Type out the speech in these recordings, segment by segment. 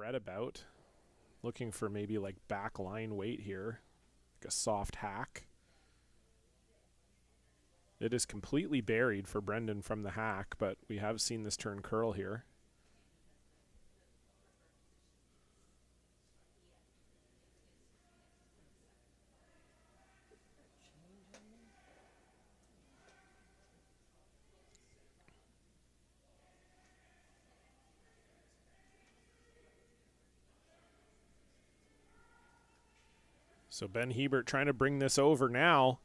spread about. Looking for maybe like back line weight here, like a soft hack. It is completely buried for Brendan from the hack, but we have seen this turn curl here. So Ben Hebert trying to bring this over now.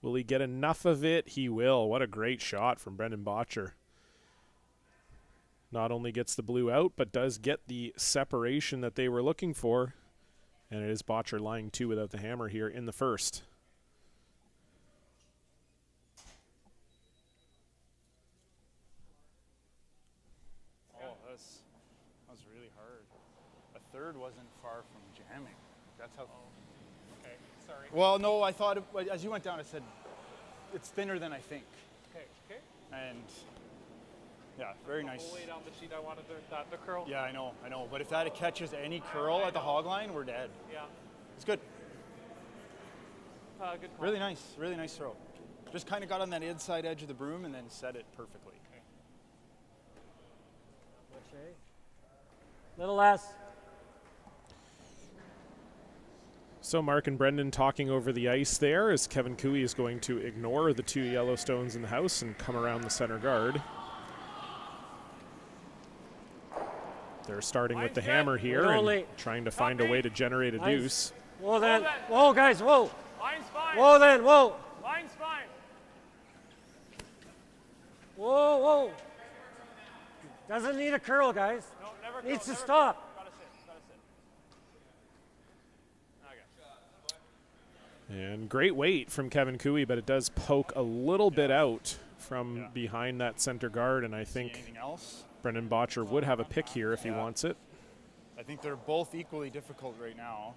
Will he get enough of it? He will. What a great shot from Brendan Bottcher. Not only gets the blue out, but does get the separation that they were looking for. And it is Bottcher lying 2 without the hammer here in the first. Oh, that was really hard. A third wasn't far from jamming. That's how... Okay, sorry. Well, no, I thought, as you went down, I said, it's thinner than I think. Okay. And, yeah, very nice. The whole way down the sheet, I wanted the curl. Yeah, I know. But if that catches any curl at the hog line, we're dead. Yeah. It's good. Good call. Really nice throw. Just kind of got on that inside edge of the broom and then set it perfectly. Okay. Little less. So Mark and Brendan talking over the ice there as Kevin Cooey is going to ignore the 2 yellow stones in the house and come around the center guard. They're starting with the hammer here and trying to find a way to generate a deuce. Whoa then. Whoa, guys, whoa. Line's fine. Whoa then, whoa. Line's fine. Whoa. Doesn't need a curl, guys. No, never Needs curl, to never stop. Curl. Gotta sit. Okay. And great weight from Kevin Cooey, but it does poke a little bit out from behind that center guard, and I think Anything else? Brendan Bottcher would have a pick here if he wants it. I think they're both equally difficult right now.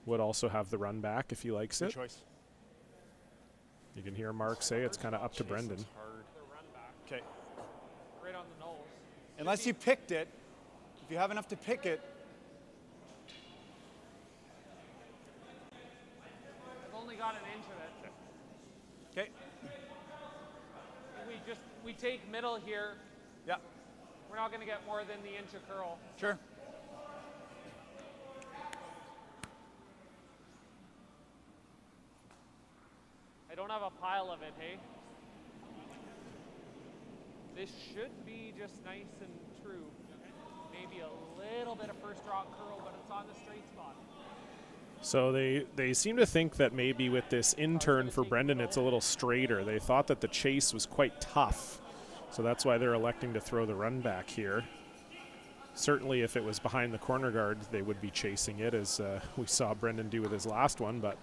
Would also have the run back if he likes Good it. choice. You can hear Mark say it's kind of up to Brendan. Okay. Right on the nose. Unless you picked it, if you have enough to pick it. I've only got an inch of it. Okay. We take middle here. Yeah. We're not going to get more than the inch of curl. Sure. I don't have a pile of it, hey? This should be just nice and true. Maybe a little bit of first drop curl, but it's on the straight spot. So they seem to think that maybe with this in-turn for Brendan, it's a little straighter. They thought that the chase was quite tough, so that's why they're electing to throw the run back here. Certainly if it was behind the corner guard, they would be chasing it, as we saw Brendan do with his last one, but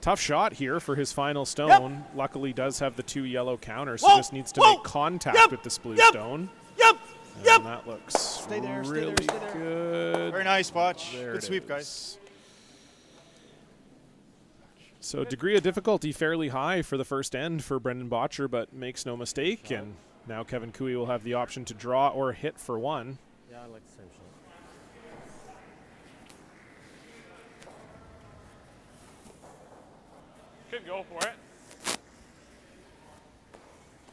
tough shot here for his final stone. Yep. Luckily does have the 2 yellow counters, so just needs to make contact with this blue stone. And that looks really good. Very nice, Botch. There Good it sweep, is. guys. So degree of difficulty fairly high for the first end for Brendan Bottcher, but makes no mistake. And now Kevin Cooey will have the option to draw or hit for 1. Yeah, I like the same shot. Could go for it.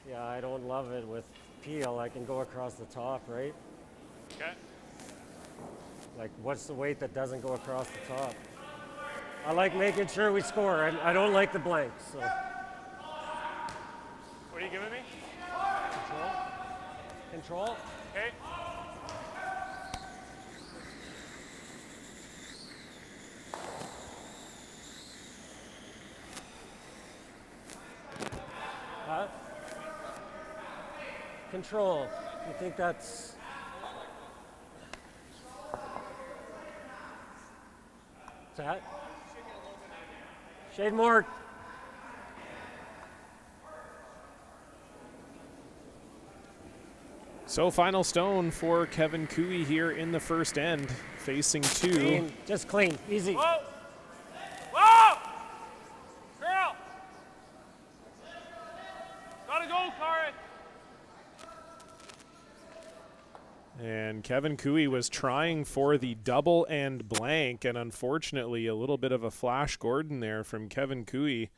Yeah, I don't love it with peel. I can go across the top, right? Okay. Like, what's the weight that doesn't go across the top? I like making sure we score. I don't like the blanks. So. What are you giving me? Control. Okay. Control. You think that's... What's that? Shade more. So final stone for Kevin Cooey here in the first end, facing 2. Clean. Just clean. Easy. Whoa! Whoa! Girl! Gotta go, Karen! And Kevin Cooey was trying for the double and blank, and unfortunately a little bit of a Flash Gordon there from Kevin Cooey.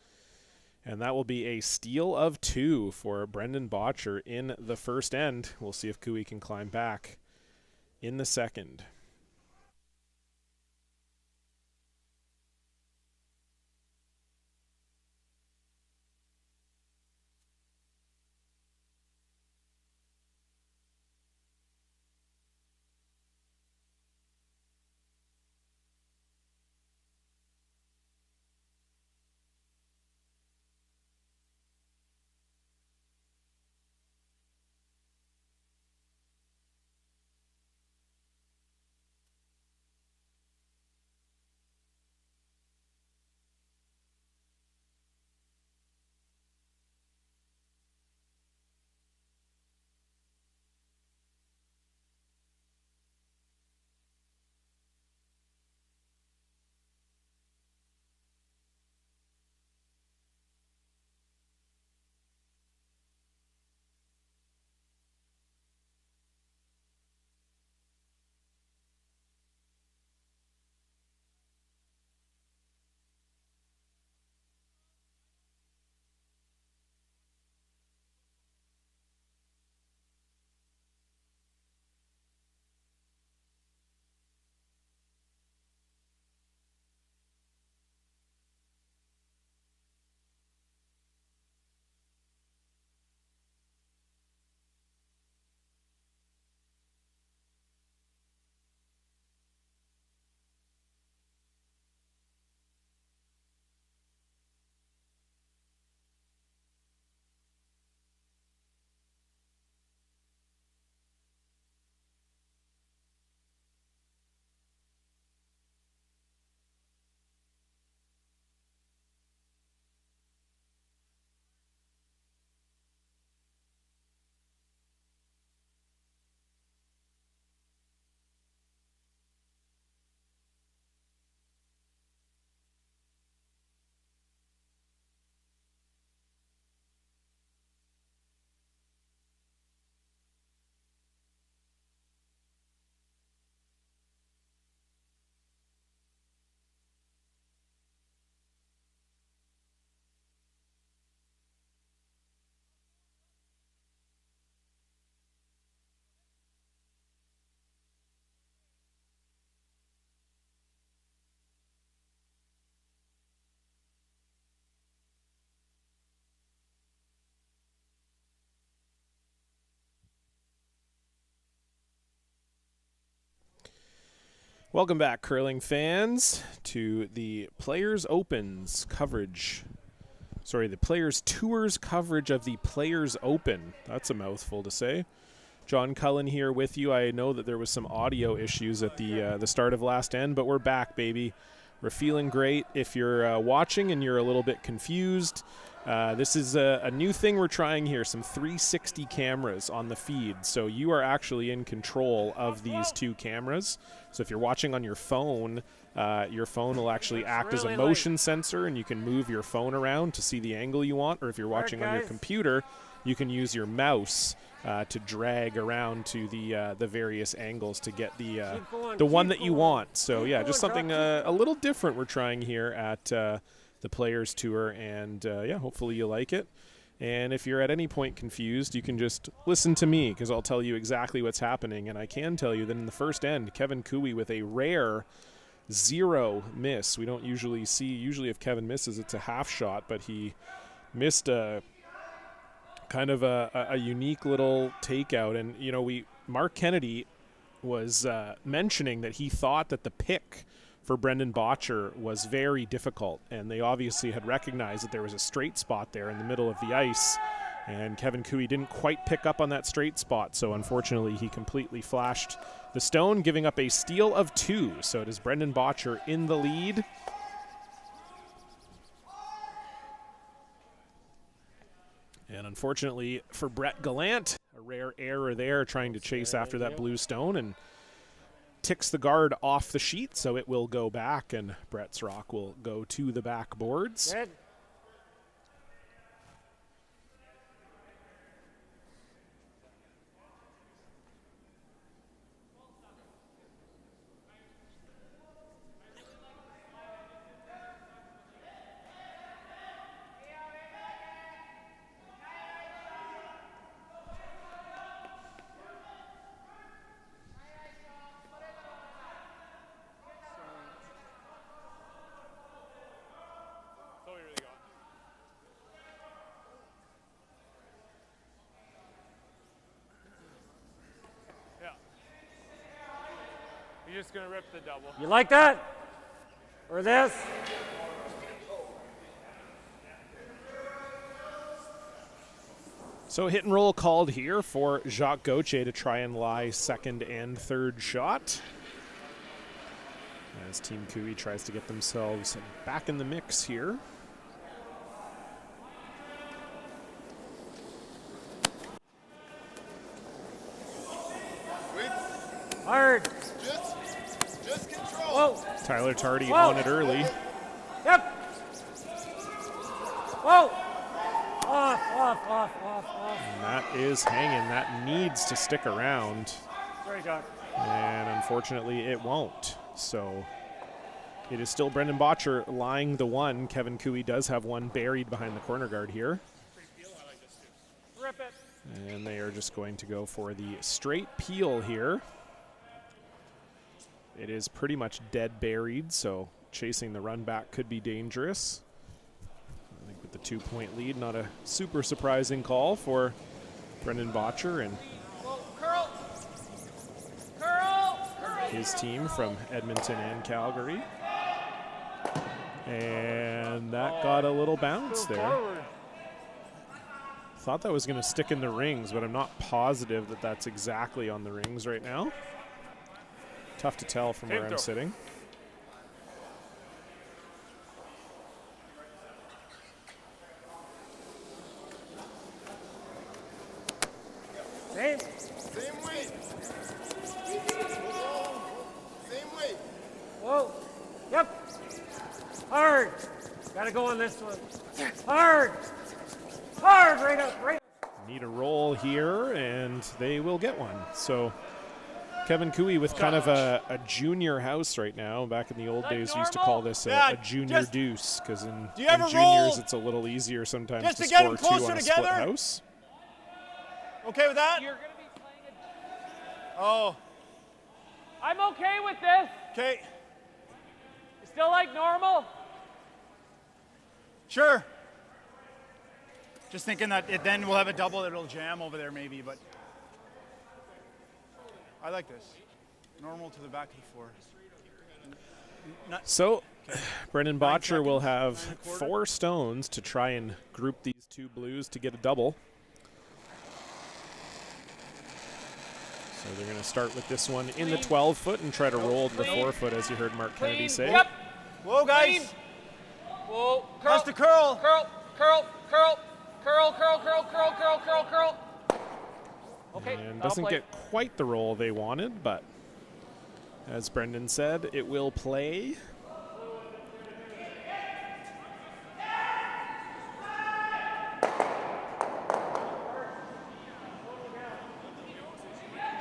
And that will be a steal of 2 for Brendan Bottcher in the first end. We'll see if Cooey can climb back in the second. Welcome back, curling fans, to the Players Opens coverage. Sorry, the Players Tours coverage of the Players Open. That's a mouthful to say. John Cullen here with you. I know that there was some audio issues at the start of last end, but we're back, baby. We're feeling great. If you're watching and you're a little bit confused, this is a new thing we're trying here, some 360 cameras on the feed. So you are actually in control of these two cameras. So if you're watching on your phone will actually act as a motion sensor, and you can move your phone around to see the angle you want. Or if you're watching on your computer, you can use your mouse to drag around to the various angles to get the one that you want. So yeah, just something a little different we're trying here at the Players Tour, and yeah, hopefully you like it. And if you're at any point confused, you can just listen to me, because I'll tell you exactly what's happening. And I can tell you that in the first end, Kevin Cooey with a rare 0 miss. We don't usually see, usually if Kevin misses, it's a half shot, but he missed a kind of a unique little takeout. And, you know, Mark Kennedy was mentioning that he thought that the pick for Brendan Bottcher was very difficult, and they obviously had recognized that there was a straight spot there in the middle of the ice, and Kevin Cooey didn't quite pick up on that straight spot, so unfortunately he completely flashed the stone, giving up a steal of 2. So it is Brendan Bottcher in the lead. And unfortunately for Brett Gallant, a rare error there, trying to chase after that blue stone, and ticks the guard off the sheet, so it will go back, and Brett's rock will go to the backboards. Good. just going to rip the double. You like that? Or this? So hit and roll called here for Jacques Gauthier to try and lie second and third shot. As Team Cooey tries to get themselves back in the mix here. Hard. Just control. Whoa. Tyler Tardy Whoa. on it early. Yep. Whoa. Off. And that is hanging. That needs to stick around. Sorry, Doc. And unfortunately, it won't. So it is still Brendan Bottcher lying the one. Kevin Cooey does have one buried behind the corner guard here. Rip it. And they are just going to go for the straight peel here. It is pretty much dead buried, so chasing the run back could be dangerous. I think with the 2-point lead, not a super surprising call for Brendan Bottcher and Curl. Curl. his team from Edmonton and Calgary. And that got a little bounce there. Forward. Thought that was going to stick in the rings, but I'm not positive that that's exactly on the rings right now. Tough to tell from where I'm sitting. Same. Same weight. Same weight. Whoa. Yep. Hard. Gotta go on this one. Hard. Hard. Right up. Right. Need a roll here, and they will get one. So Kevin Cooey with kind of a junior house right now. Back in the old days, we used to call this a junior deuce, because in juniors roll? it's a little easier sometimes Just to to get score them two closer on a split together? house. Okay with that? You're going to be playing it. Oh, I'm okay with this. okay. You still like normal? Sure. Just thinking that then we'll have a double that'll jam over there maybe, but I like this. Normal to the back of the floor. So Brendan Bottcher will seconds, have 9 1/4. 4 stones to try and group these two blues to get a double. So they're going to start with this one in the 12-foot and try to roll to the 4-foot, as you heard Mark Kennedy say. Yep. Whoa, guys. Clean. Whoa. That's the curl. Curl. Okay. And I'll doesn't play. get quite the roll they wanted, but as Brendan said, it will play.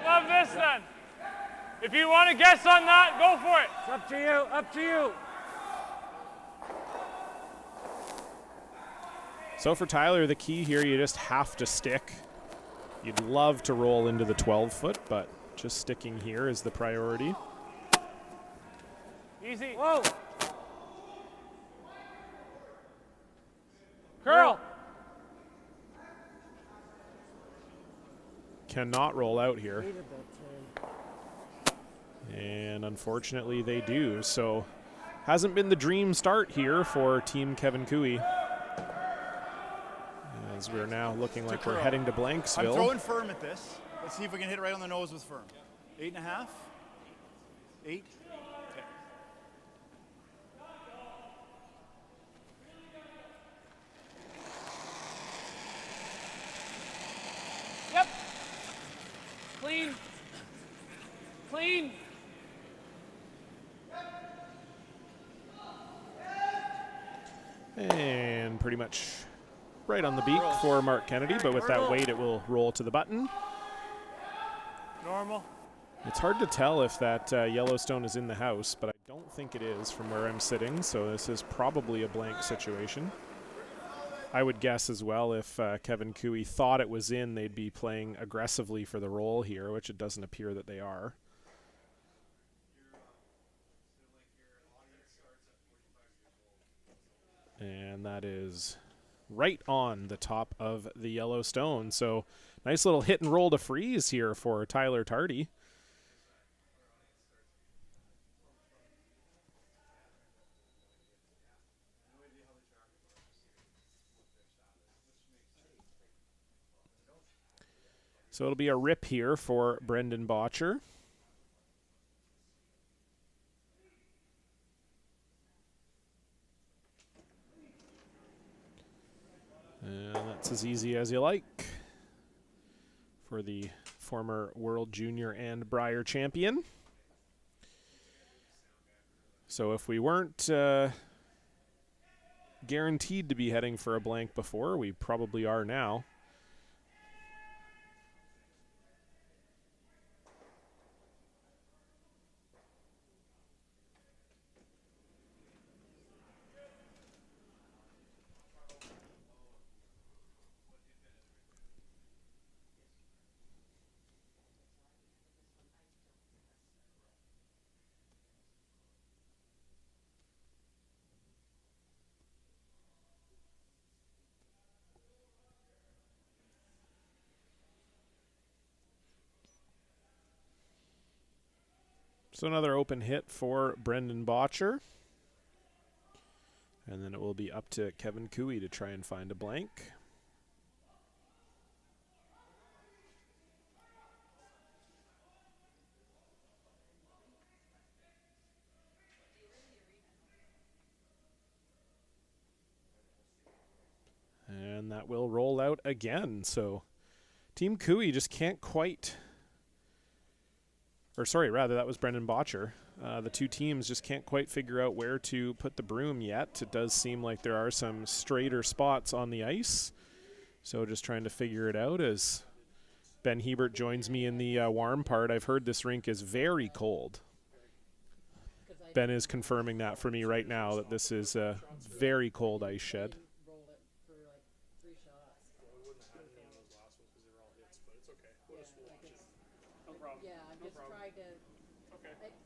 Love this then. If you want to guess on that, go for it. It's up to you. Up to you. So for Tyler, the key here, you just have to stick. You'd love to roll into the 12-foot, but just sticking here is the priority. Easy. Whoa. Curl. Cannot roll out here. Needed that turn. And unfortunately, they do. So hasn't been the dream start here for Team Kevin Cooey. As we're now looking like we're heading to I'm Blanksville. throwing firm at this. Let's see if we can hit it right on the nose with firm. 8.5. 8. Okay. Yep. Clean. And pretty much right on the beak for Mark Kennedy, but with that weight, it will roll to the button. Normal. It's hard to tell if that Yellowstone is in the house, but I don't think it is from where I'm sitting, so this is probably a blank situation. I would guess as well if Kevin Cooey thought it was in, they'd be playing aggressively for the roll here, which it doesn't appear that they are. And that is right on the top of the Yellowstone. So nice little hit and roll to freeze here for Tyler Tardy. So it'll be a rip here for Brendan Bottcher. And that's as easy as you like for the former World Junior and Brier champion. So if we weren't guaranteed to be heading for a blank before, we probably are now. So another open hit for Brendan Bottcher. And then it will be up to Kevin Cooey to try and find a blank. And that will roll out again. So Team Cooey just can't quite, or sorry, rather that was Brendan Bottcher. The two teams just can't quite figure out where to put the broom yet. It does seem like there are some straighter spots on the ice. So just trying to figure it out as Ben Hebert joins me in the warm part. I've heard this rink is very cold. Ben is confirming that for me right now, that this is a very cold ice shed. Yeah, I'm just trying to.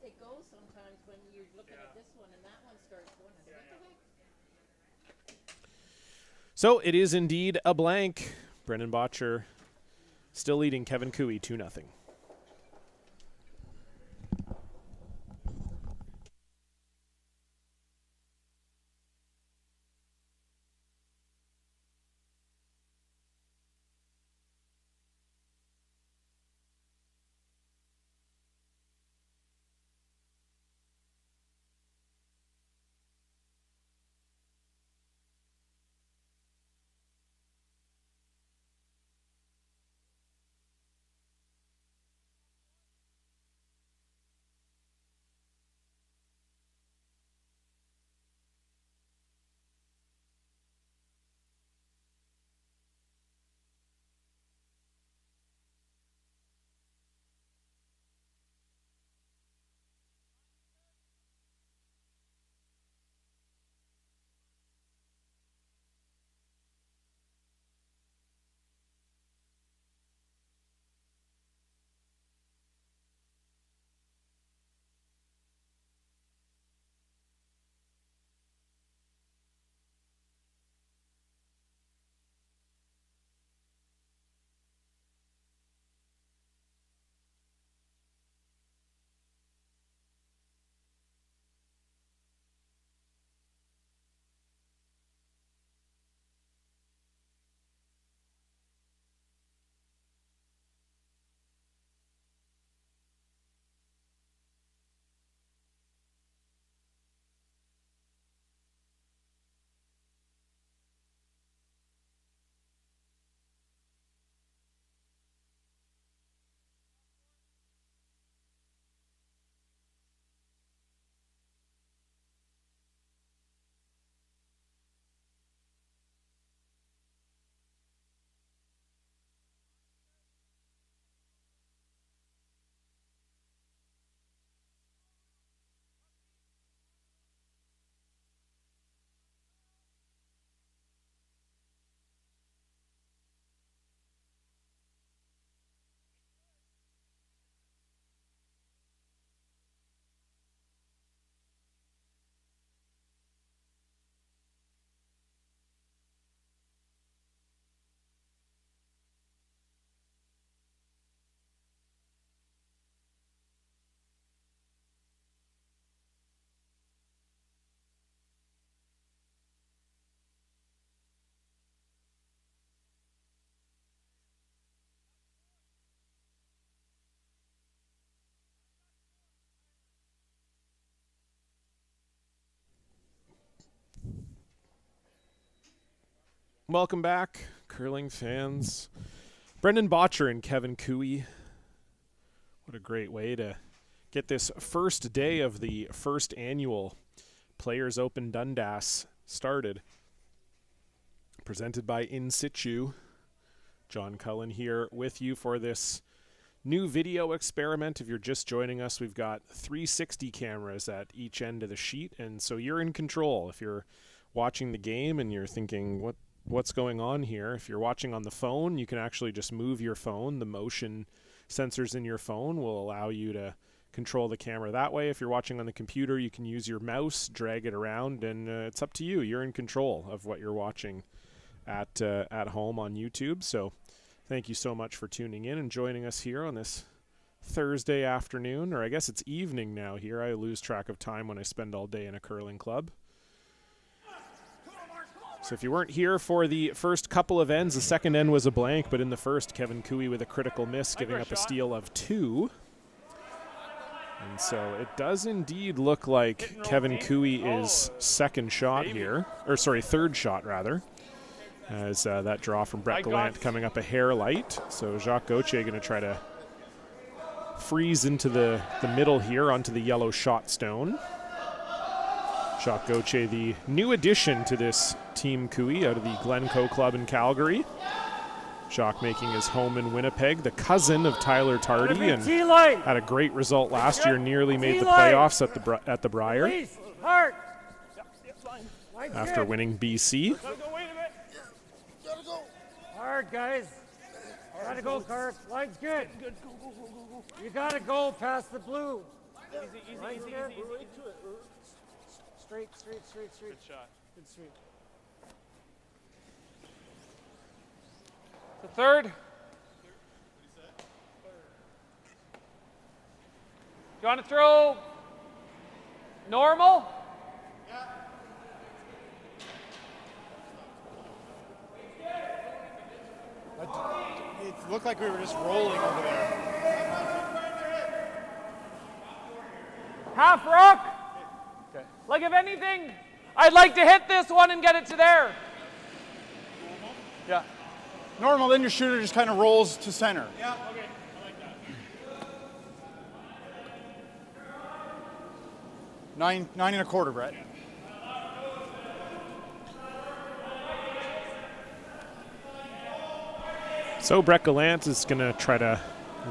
It goes sometimes when you're looking at this one and that one starts going. What the heck? So it is indeed a blank. Brendan Bottcher still leading Kevin Cooey 2-0. Welcome back, curling fans. Brendan Bottcher and Kevin Cooey. What a great way to get this first day of the first annual Players Open Dundas started. Presented by In Situ. John Cullen here with you for this new video experiment. If you're just joining us, we've got 360 cameras at each end of the sheet, and so you're in control. If you're watching the game and you're thinking, what's going on here? If you're watching on the phone, you can actually just move your phone. The motion sensors in your phone will allow you to control the camera that way. If you're watching on the computer, you can use your mouse, drag it around, and it's up to you. You're in control of what you're watching at home on YouTube. So thank you so much for tuning in and joining us here on this Thursday afternoon, or I guess it's evening now here. I lose track of time when I spend all day in a curling club. So if you weren't here for the first couple of ends, the second end was a blank, but in the first, Kevin Cooey with a critical miss, giving up a steal of 2. And so it does indeed look like Kevin Cooey is second shot here, or sorry, third shot rather, as that draw from Brett Gallant coming up a hair light. So Jacques Gauthier going to try to freeze into the middle here onto the yellow shot stone. Jacques Gauthier, the new addition to this Team Cooey out of the Glencoe Club in Calgary. Jacques making his home in Winnipeg, the cousin of Tyler Tardy, and had a great result last year, nearly made the playoffs at the Brier after winning BC. Hard, guys. Gotta go, Carp. Line's good. You gotta go past the blue. Easy. Straight. Good shot. Good straight. The third. Do you want to throw normal? It looked like we were just rolling over there. Half rock. Okay. Like if anything, I'd like to hit this one and get it to there. Yeah. Normal, then your shooter just kind of rolls to center. Yeah, okay. I like that. 9 1/4, Brett. So Brett Gallant is going to try to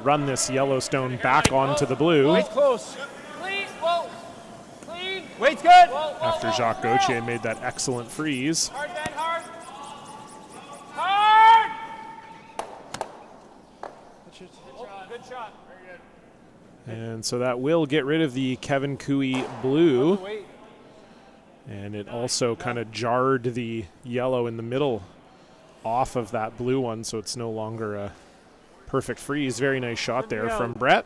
run this Yellowstone back onto the blue. Weight's close. Clean. Whoa. Clean. Weight's good. After Jacques Gauthier made that excellent freeze. Hard, Ben, hard. Good shot. Very good. And so that will get rid of the Kevin Cooey blue. And it also kind of jarred the yellow in the middle off of that blue one, so it's no longer a perfect freeze. Very nice shot there from Brett.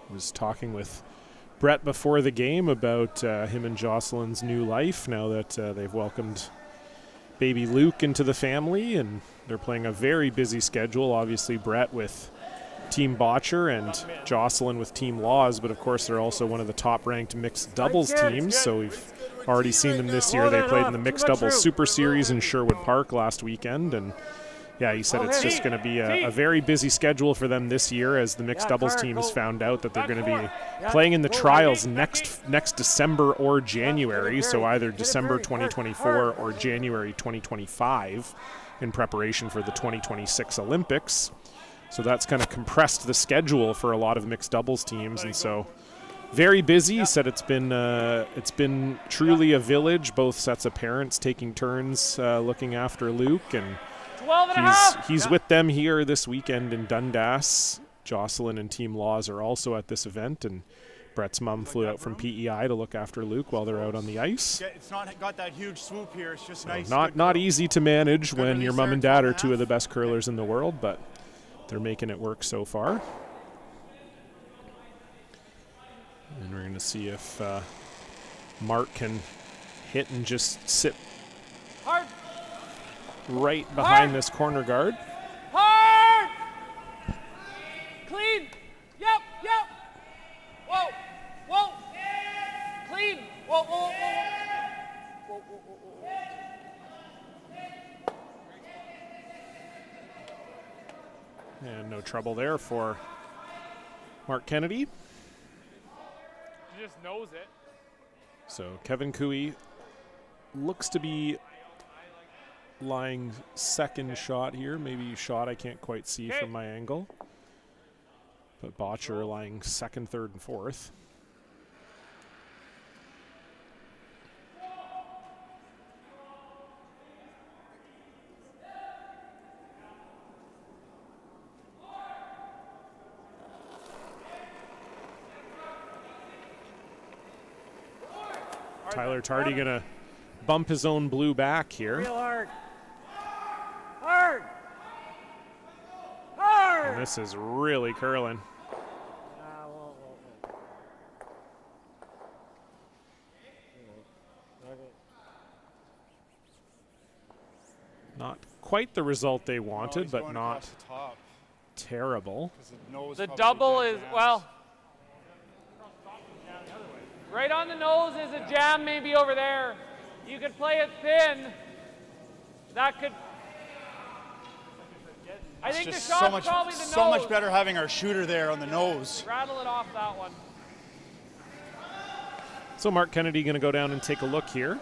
Was talking with Brett before the game about him and Jocelyn's new life now that they've welcomed baby Luke into the family, and they're playing a very busy schedule. Obviously, Brett with Team Bottcher and Jocelyn with Team Laws, but of course they're also one of the top-ranked mixed doubles teams, so we've already seen them this year. They played in the mixed doubles Super Series in Sherwood Park last weekend, and yeah, he said it's just going to be a very busy schedule for them this year, as the mixed doubles team has found out that they're going to be playing in the trials next December or January, so either December 2024 or January 2025 in preparation for the 2026 Olympics. So that's kind of compressed the schedule for a lot of mixed doubles teams, and so very busy. He said it's been truly a village, both sets of parents taking turns looking after Luke, and he's with them here this weekend in Dundas. Jocelyn and Team Laws are also at this event, and Brett's mom flew out from PEI to look after Luke while they're out on the ice. It's not got that huge swoop here. It's just nice. Not easy to manage when your mom and dad are two of the best curlers in the world, but they're making it work so far. And we're going to see if Mark can hit and just sit Hard. right behind this corner guard. Hard. Clean. Yep. Whoa. Clean. Whoa. And no trouble there for Mark Kennedy. You just knows it. So Kevin Cooey looks to be lying second shot here. Maybe shot I can't quite see from my angle. But Bottcher lying second, third, and fourth. Tyler Tardy gonna bump his own blue back here. Real hard. Hard. Hard. And this is really curling. Whoa. Okay. Not quite the result they Oh, wanted, he's but going not across the top, terrible. 'cause the nose The probably double dead is, jams. well, right on the nose is a jam maybe over there. You could play it thin. That could, I think the Just shot's probably the nose. so much better having our shooter there on the nose. Rattle it off that one. So Mark Kennedy going to go down and take a look here.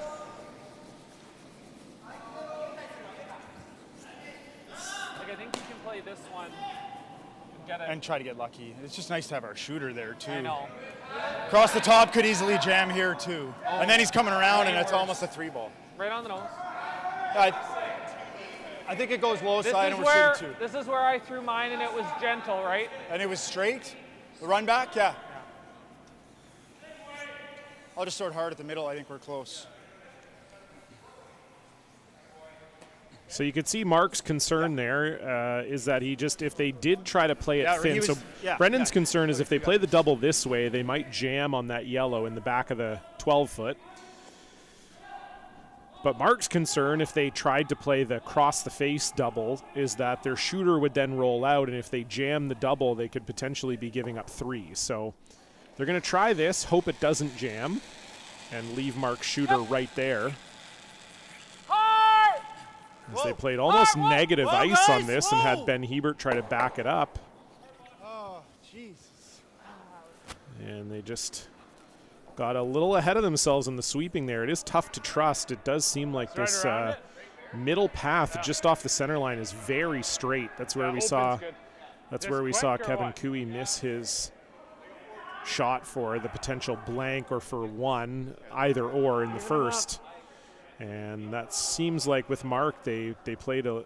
Like, I think you can play this one and get it. And try to get lucky. It's just nice to have our shooter there too. I know. Across the top could easily jam here too. And then he's coming around and it's almost a 3-ball. Right on the nose. I think it goes low This side is and where we're shooting 2. this is where I threw mine and it was gentle, right? And it was straight. The run back, yeah. I'll just sort hard at the middle. I think we're close. So you could see Mark's concern there is that he just, if they did try to play it Yeah, thin, he so was- yeah, Brendan's yeah. concern is if they play the double this way, they might jam on that yellow in the back of the 12-foot. But Mark's concern, if they tried to play the cross-the-face double, is that their shooter would then roll out, and if they jam the double, they could potentially be giving up 3. So they're going to try this, hope it doesn't jam, and leave Mark's shooter right there. Hard! As they played almost negative Whoa, ice on guys, this and had whoa! Ben Hebert try to back it up. Oh, Jesus. And they just got a little ahead of themselves in the sweeping there. It is tough to trust. It does seem like this around it. middle path just off the center line is very straight. That's where we Open's saw good. that's Just where we quick saw or Kevin what? Cooey miss his shot for the potential blank or for one, either or in the first. And that seems like with Mark, they played a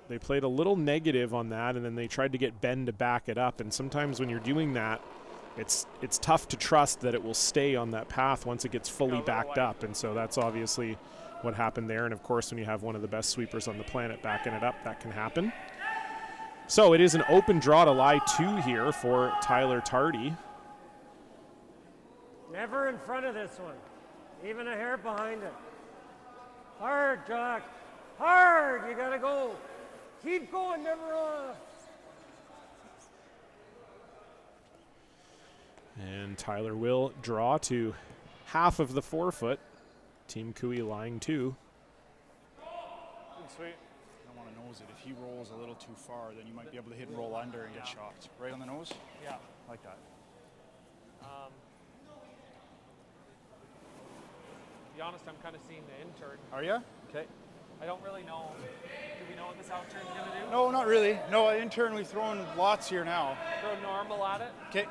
little negative on that, and then they tried to get Ben to back it up. And sometimes when you're doing that, it's tough to trust that it will stay on that path once it gets fully backed up. And so that's obviously what happened there. And of course, when you have one of the best sweepers on the planet backing it up, that can happen. So it is an open draw to lie 2 here for Tyler Tardy. Never in front of this one. Even a hair behind it. Hard, Jock. Hard. You gotta go. Keep going, never off. And Tyler will draw to half of the 4-foot. Team Cooey lying 2. Sweet. I don't want to nose it. If he rolls a little too far, then you might be able to hit and roll under and get shocked. Right on the nose? Yeah. Like that. To be honest, I'm kind of seeing the intern. Are you? Okay. I don't really know. Do we know what this outturn's going to do? No, not really. No, intern, we're throwing lots here now. Throw normal at it. Okay.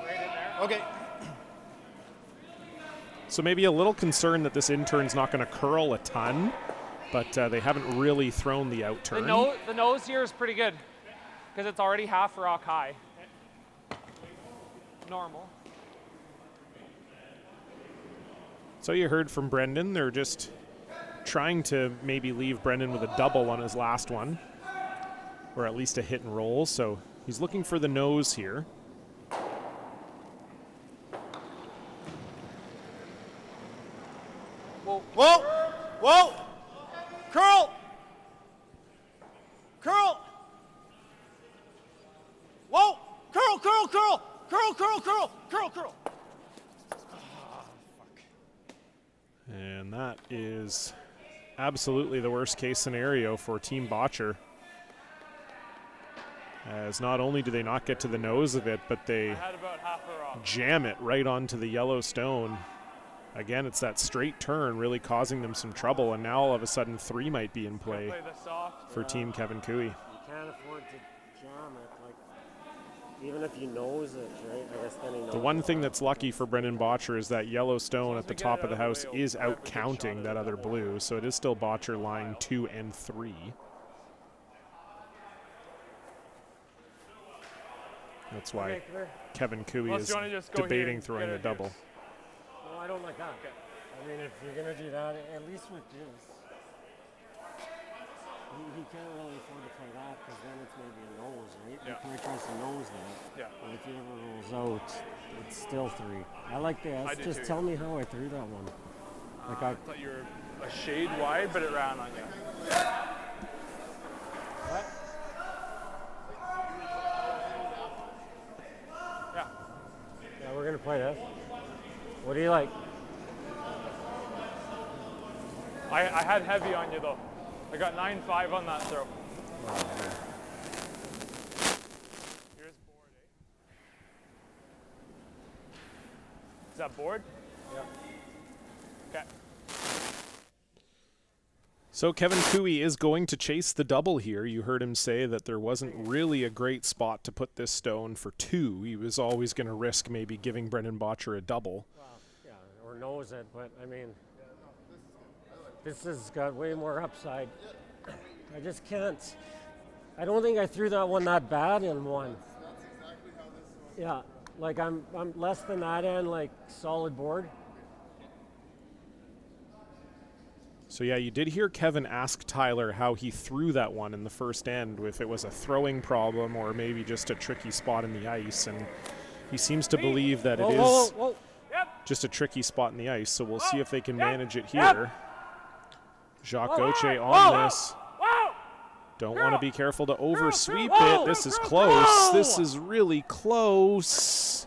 Right in there. Okay. So maybe a little concerned that this intern's not going to curl a ton, but they haven't really thrown the outturn. The nose here is pretty good because it's already half rock high. Normal. So you heard from Brendan. They're just trying to maybe leave Brendan with a double on his last one, or at least a hit and roll. So he's looking for the nose here. Whoa! Whoa! Curl! Curl! Whoa! Curl, curl, curl! Curl, curl, curl! Curl, curl! And that is absolutely the worst case scenario for Team Bottcher. As not only do they not get to the nose of it, but they I had about half a rock. jam it right onto the yellow stone. Again, it's that straight turn really causing them some trouble, and now all of a sudden 3 might be in play Play the soft. for Team Kevin Cooey. You can't afford to jam it, like, even if you nose it, right? I guess then he knows. The one thing that's lucky for Brendan Bottcher is that yellow stone at the top of the house is out counting that other blue, so it is still Bottcher lying 2 and 3. That's why Okay, clear. Kevin Cooey Unless is you wanna just go here debating and throwing get the a double. deuce. No, I don't like that. I mean, if you're gonna do that, at least with this, he can't really afford to play that because then it's maybe a nose, right? Yeah. He probably tries to nose that. Yeah. But if he ever rolls out, it's still 3. I like this. I do Just too, tell me how I threw that one. Like I thought you were a shade wide, but it ran on you. What? Yeah. Yeah, we're gonna play this. What do you like? I had heavy on you though. I got 9-5 on that throw. Here's board, eh? Is that board? Yeah. Okay. So Kevin Cooey is going to chase the double here. You heard him say that there wasn't really a great spot to put this stone for 2. He was always going to risk maybe giving Brendan Bottcher a double. Well, yeah, or nose it, but I mean, this has got way more upside. I just can't. I don't think I threw that one that bad in one. Yeah, like I'm less than that end, like solid board. So yeah, you did hear Kevin ask Tyler how he threw that one in the first end, if it was a throwing problem or maybe just a tricky spot in the ice, and he seems to believe that it is just a tricky spot in the ice, so we'll see if they can manage it here. Jacques Gauthier on this. Don't want to be careful to oversweep it. This is close. This is really close.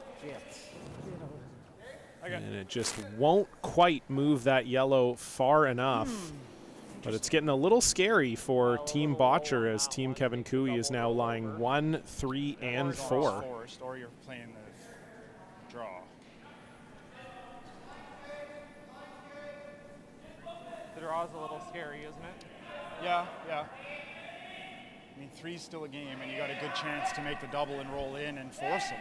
And it just won't quite move that yellow far enough. But it's getting a little scary for Team Bottcher as Team Kevin Cooey is now lying 1, 3, and 4. Forced, or you're playing the draw. The draw's a little scary, isn't it? Yeah, yeah. I mean, 3's still a game, and you got a good chance to make the double and roll in and force him.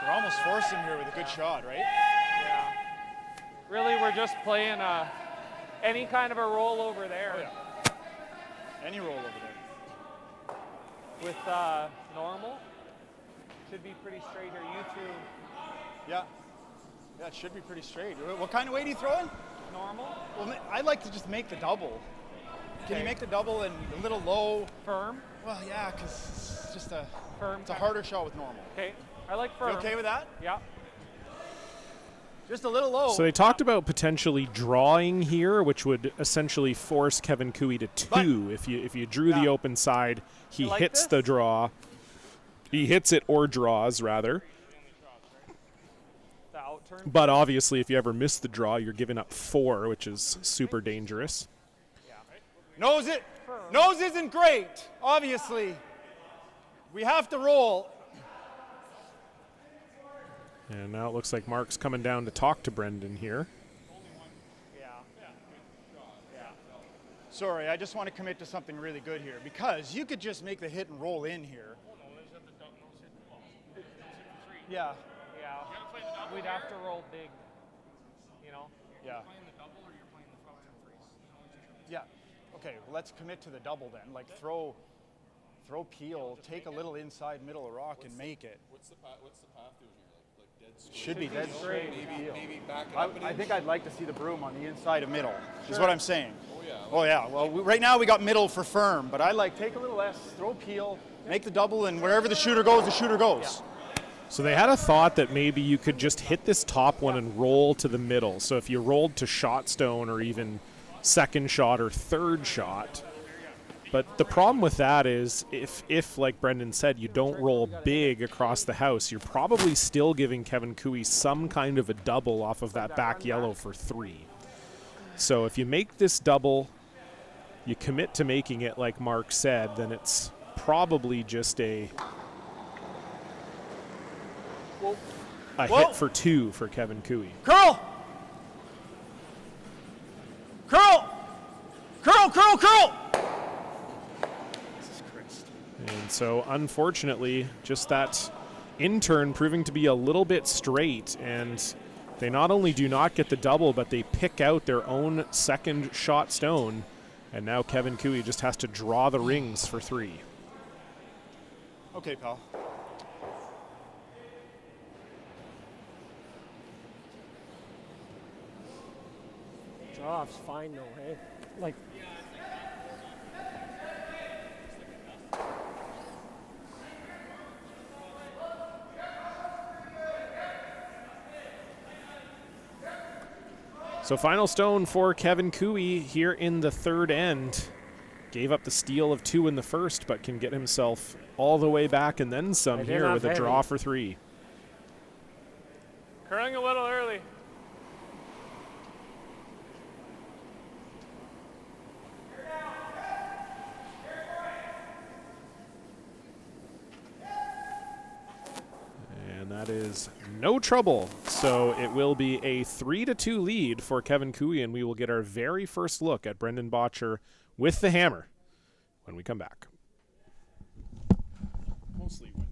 They're almost forcing here with a good shot, right? Yeah. Really, we're just playing any kind of a roll over there. Oh, yeah. Any roll over there. With normal. Should be pretty straight here. You threw Yeah. Yeah, it should be pretty straight. What kind of weight are you throwing? normal, Well, I'd like to just make the double. Can you Okay. make the double and a little low? firm. Well, yeah, because it's just a Firm. it's a harder shot with normal. Okay. I like You firm. okay with that? Yeah. Just a little low. So they talked about potentially drawing here, which would essentially force Kevin Cooey to 2. If you drew the Yeah. open side, he You like hits this? the draw. He hits it or draws, rather. The out turn. But obviously, if you ever miss the draw, you're giving up 4, which is super dangerous. Nose it. Nose isn't great, obviously. We have to roll. And now it looks like Mark's coming down to talk to Brendan here. Yeah. Sorry, I just want to commit to something really good here because you could just make the hit and roll in here. Yeah, Yeah. We'd have to roll big. You know. yeah. Yeah. Okay, well, let's commit to the double then. Like throw peel, take a little inside middle of rock and make it. What's the path doing here? Like dead straight? Should be dead straight. Maybe back it up an I inch? think I'd like to see the broom on the inside of middle, is what I'm saying. Oh yeah. Oh yeah, well right now we got middle for firm, but I like take a little less, throw peel, make the double, and wherever the shooter goes, the shooter goes. So they had a thought that maybe you could just hit this top one and roll to the middle. So if you rolled to shot stone or even second shot or third shot. But the problem with that is if like Brendan said, you don't roll big across the house, you're probably still giving Kevin Cooey some kind of a double off of that back yellow for 3. So if you make this double, you commit to making it like Mark said, then it's probably just a Whoa. hit for 2 for Kevin Cooey. Curl! Curl! Curl, curl, curl! Jesus Christ. And so unfortunately, just that in-turn proving to be a little bit straight, and they not only do not get the double, but they pick out their own second shot stone, and now Kevin Cooey just has to draw the rings for 3. Okay, pal. Draw-off's fine though, hey? Like, So final stone for Kevin Cooey here in the third end. Gave up the steal of 2 in the first, but can get himself all the way back and then some I did here not with a heavy. draw for 3. Curling a little early. And that is no trouble. So it will be a 3-2 lead for Kevin Cooey, and we will get our very first look at Brendan Bottcher with the hammer when we come back. Mostly when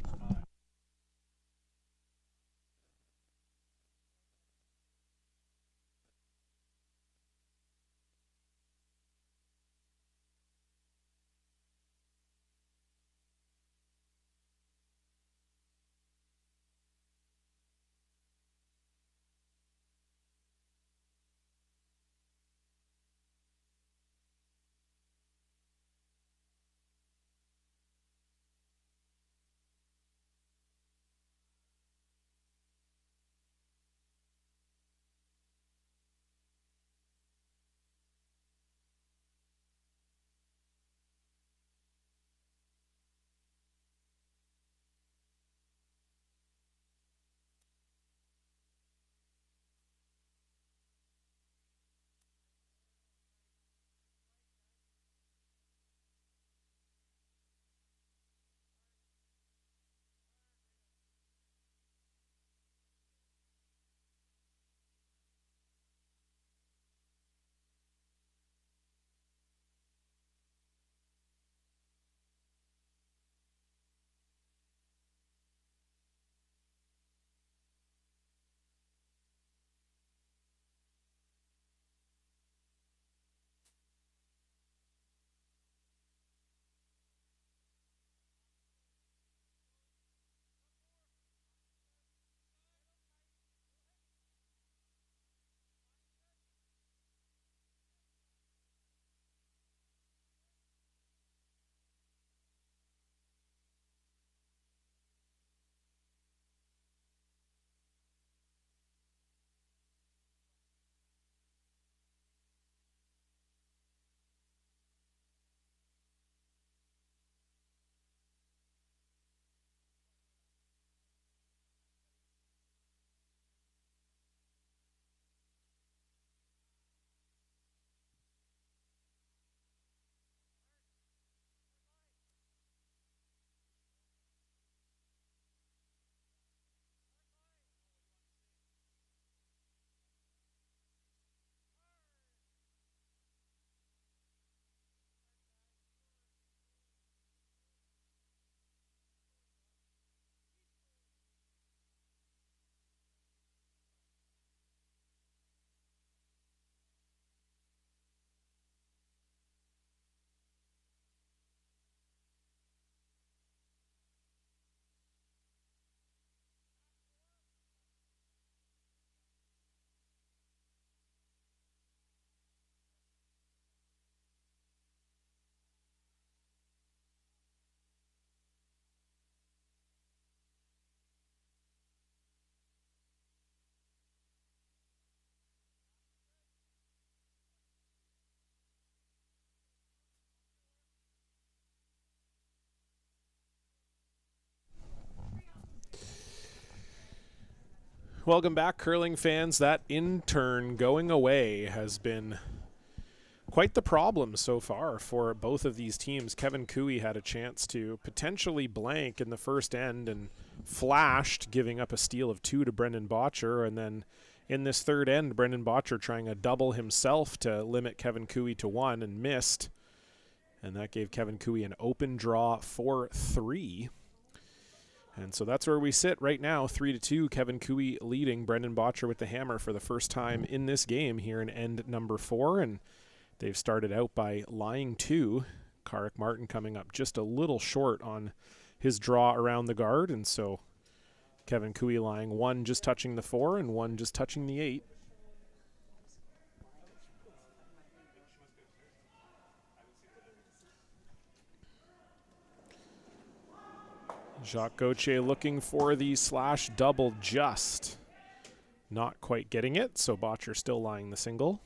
welcome back, curling fans. That in turn going away has been quite the problem so far for both of these teams. Kevin Cooey had a chance to potentially blank in the first end and flashed, giving up a steal of 2 to Brendan Bottcher. And then in this third end, Brendan Bottcher trying a double himself to limit Kevin Cooey to 1 and missed. And that gave Kevin Cooey an open draw for 3. And so that's where we sit right now, 3-2. Kevin Cooey leading Brendan Bottcher with the hammer for the first time in this game here in end number 4. And they've started out by lying 2. Karek Martin coming up just a little short on his draw around the guard. And so Kevin Cooey lying 1 just touching the 4 and 1 just touching the 8. Jacques Gauthier looking for the slash double, just not quite getting it. So Bottcher still lying the single.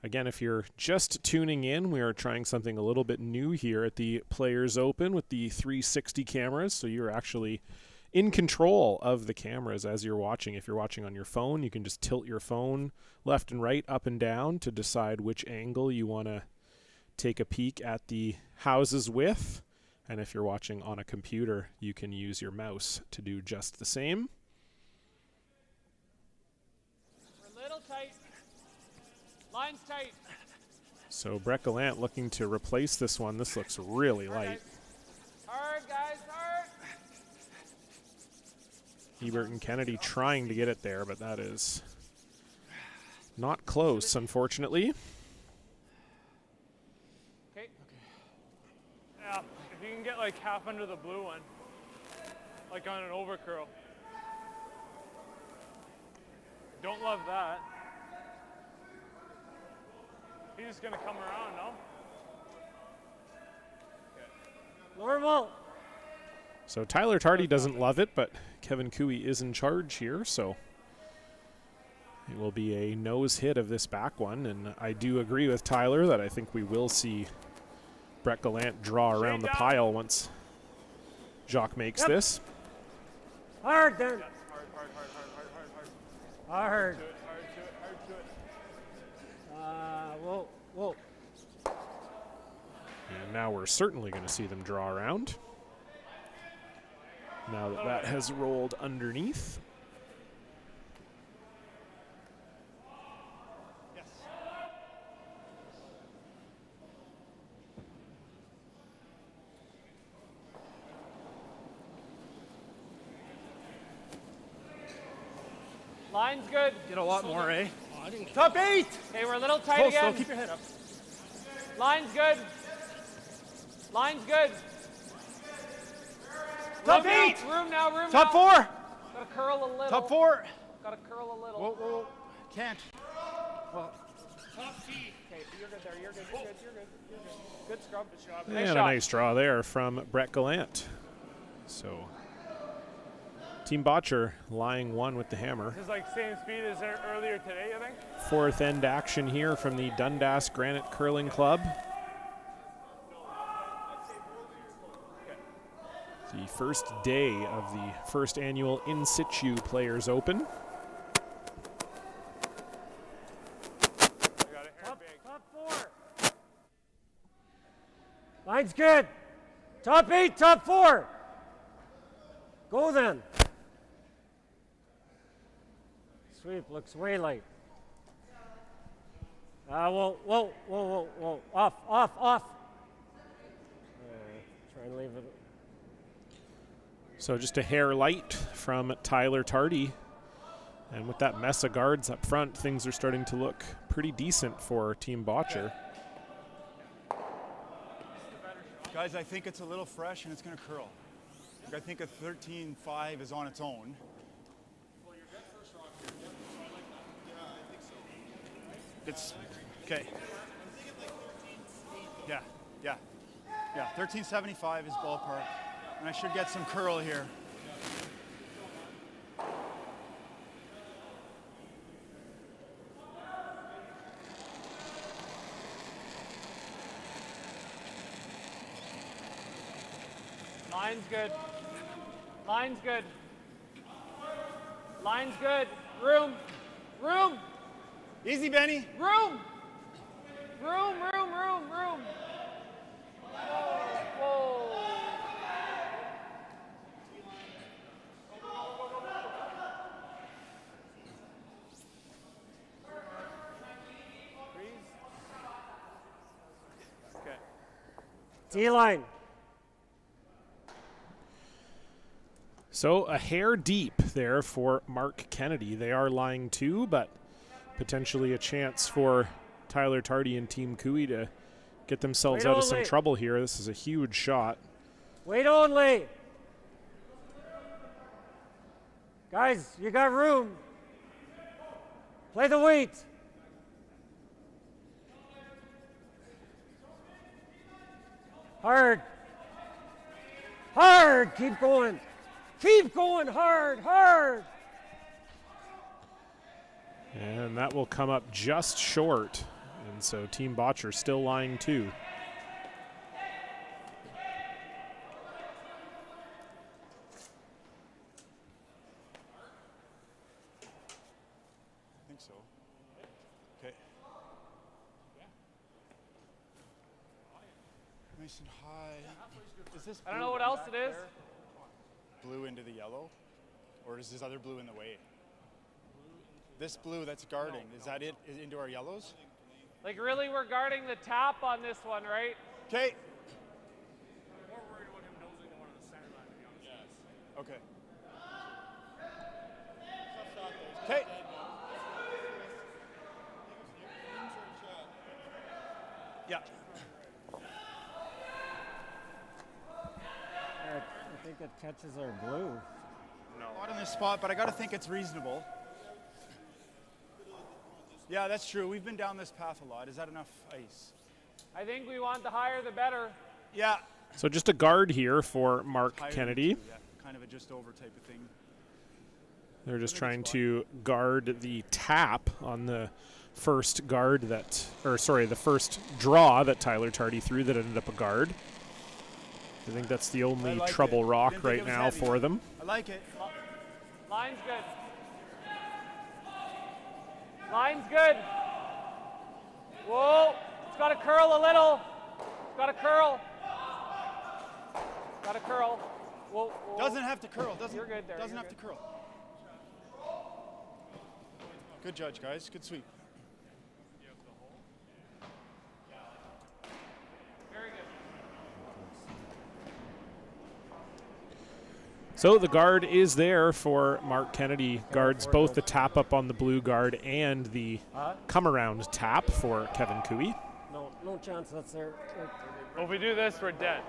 Again, if you're just tuning in, we are trying something a little bit new here at the Players Open with the 360 cameras. So you're actually in control of the cameras as you're watching. If you're watching on your phone, you can just tilt your phone left and right, up and down to decide which angle you want to take a peek at the houses with. And if you're watching on a computer, you can use your mouse to do just the same. We're a little tight. Line's tight. So Brett Gallant looking to replace this one. This looks really light. Hard, guys, hard. Hebert and Kennedy trying to get it there, but that is not close, unfortunately. Okay. Yeah, if you can get like half under the blue one, like on an overcurl. Don't love that. He's just gonna come around, no? Normal. So Tyler Tardy doesn't love it, but Kevin Cooey is in charge here, so it will be a nose hit of this back one. And I do agree with Tyler that I think we will see Brett Gallant draw around the pile once Jacques makes this. Hard then. Hard. Hard. Do it, hard to it. Whoa. And now we're certainly going to see them draw around. Now that that has rolled underneath. Yes. Line's good. Get a lot more, eh? Top 8. Okay, we're a little tight again. Keep your head up. Line's good. Line's good. Top Room 8. Room now. Top 4. Gotta curl a little. Top 4. Gotta curl a little. Whoa. Can't. Well, Okay, you're good there. You're good. Good scrub. Good job. And Nice a shot. nice draw there from Brett Gallant. So Team Bottcher lying 1 with the hammer. This is like same speed as earlier today, I think. 4th end action here from the Dundas Granite Curling Club. The first day of the first annual In Situ Players Open. I got it. Top 4. Line's good. Top 8, top 4. Go then. Sweep looks way light. Whoa. Off. Try and leave it. So just a hair light from Tyler Tardy. And with that mess of guards up front, things are starting to look pretty decent for Team Bottcher. guys, I think it's a little fresh and it's going to curl. I think a 13.5 is on its own. Well, your dead first rock here. So I like that. Yeah, I think so. It's okay. I'm thinking like 13.8. Yeah. 13.75 is ballpark, and I should get some curl here. Line's good. Line's good. Line's good. Room. Easy, Benny. Room. Room. Whoa. Okay. D-line. So a hair deep there for Mark Kennedy. They are lying 2, but potentially a chance for Tyler Tardy and Team Cooey to get themselves Wait out of some only. trouble here. This is a huge shot. Wait only. Guys, you got room. Play the weight. Hard. Hard. Keep going. Keep going hard. And that will come up just short. And so Team Bottcher still lying 2. I think so. Okay. Nice and high. Is this I don't blue know what right else back it is. there? Blue into the yellow? Or is this other blue in the way? This blue that's guarding, is that it into our yellows? Like really, we're guarding the tap on this one, right? Okay. Okay. Okay. Yeah. I think it catches our blue. Not on this spot, but I got to think it's reasonable. Yeah, that's true. We've been down this path a lot. Is that enough ice? I think we want the higher the better. Yeah. So just a guard here for Mark Higher than Kennedy. 2, yeah. Kind of a just over type of thing. They're just trying to guard the tap on the first guard that, or sorry, the first draw that Tyler Tardy threw that ended up a guard. I think that's the only I like trouble it. rock Didn't think right it was now heavy. for them. I like it. Line's good. Line's good. Whoa, it's got to curl a little. It's got to curl. Got to curl. Whoa, whoa. Doesn't have to curl. Doesn't, You're good there, Doesn't you're have to curl. Good judge, guys. Good sweep. Very good. So the guard is there for Mark Kennedy. Guards both the tap up on the blue guard and the come around tap for Kevin Cooey. No chance that's there. Well, if we do this, we're dead.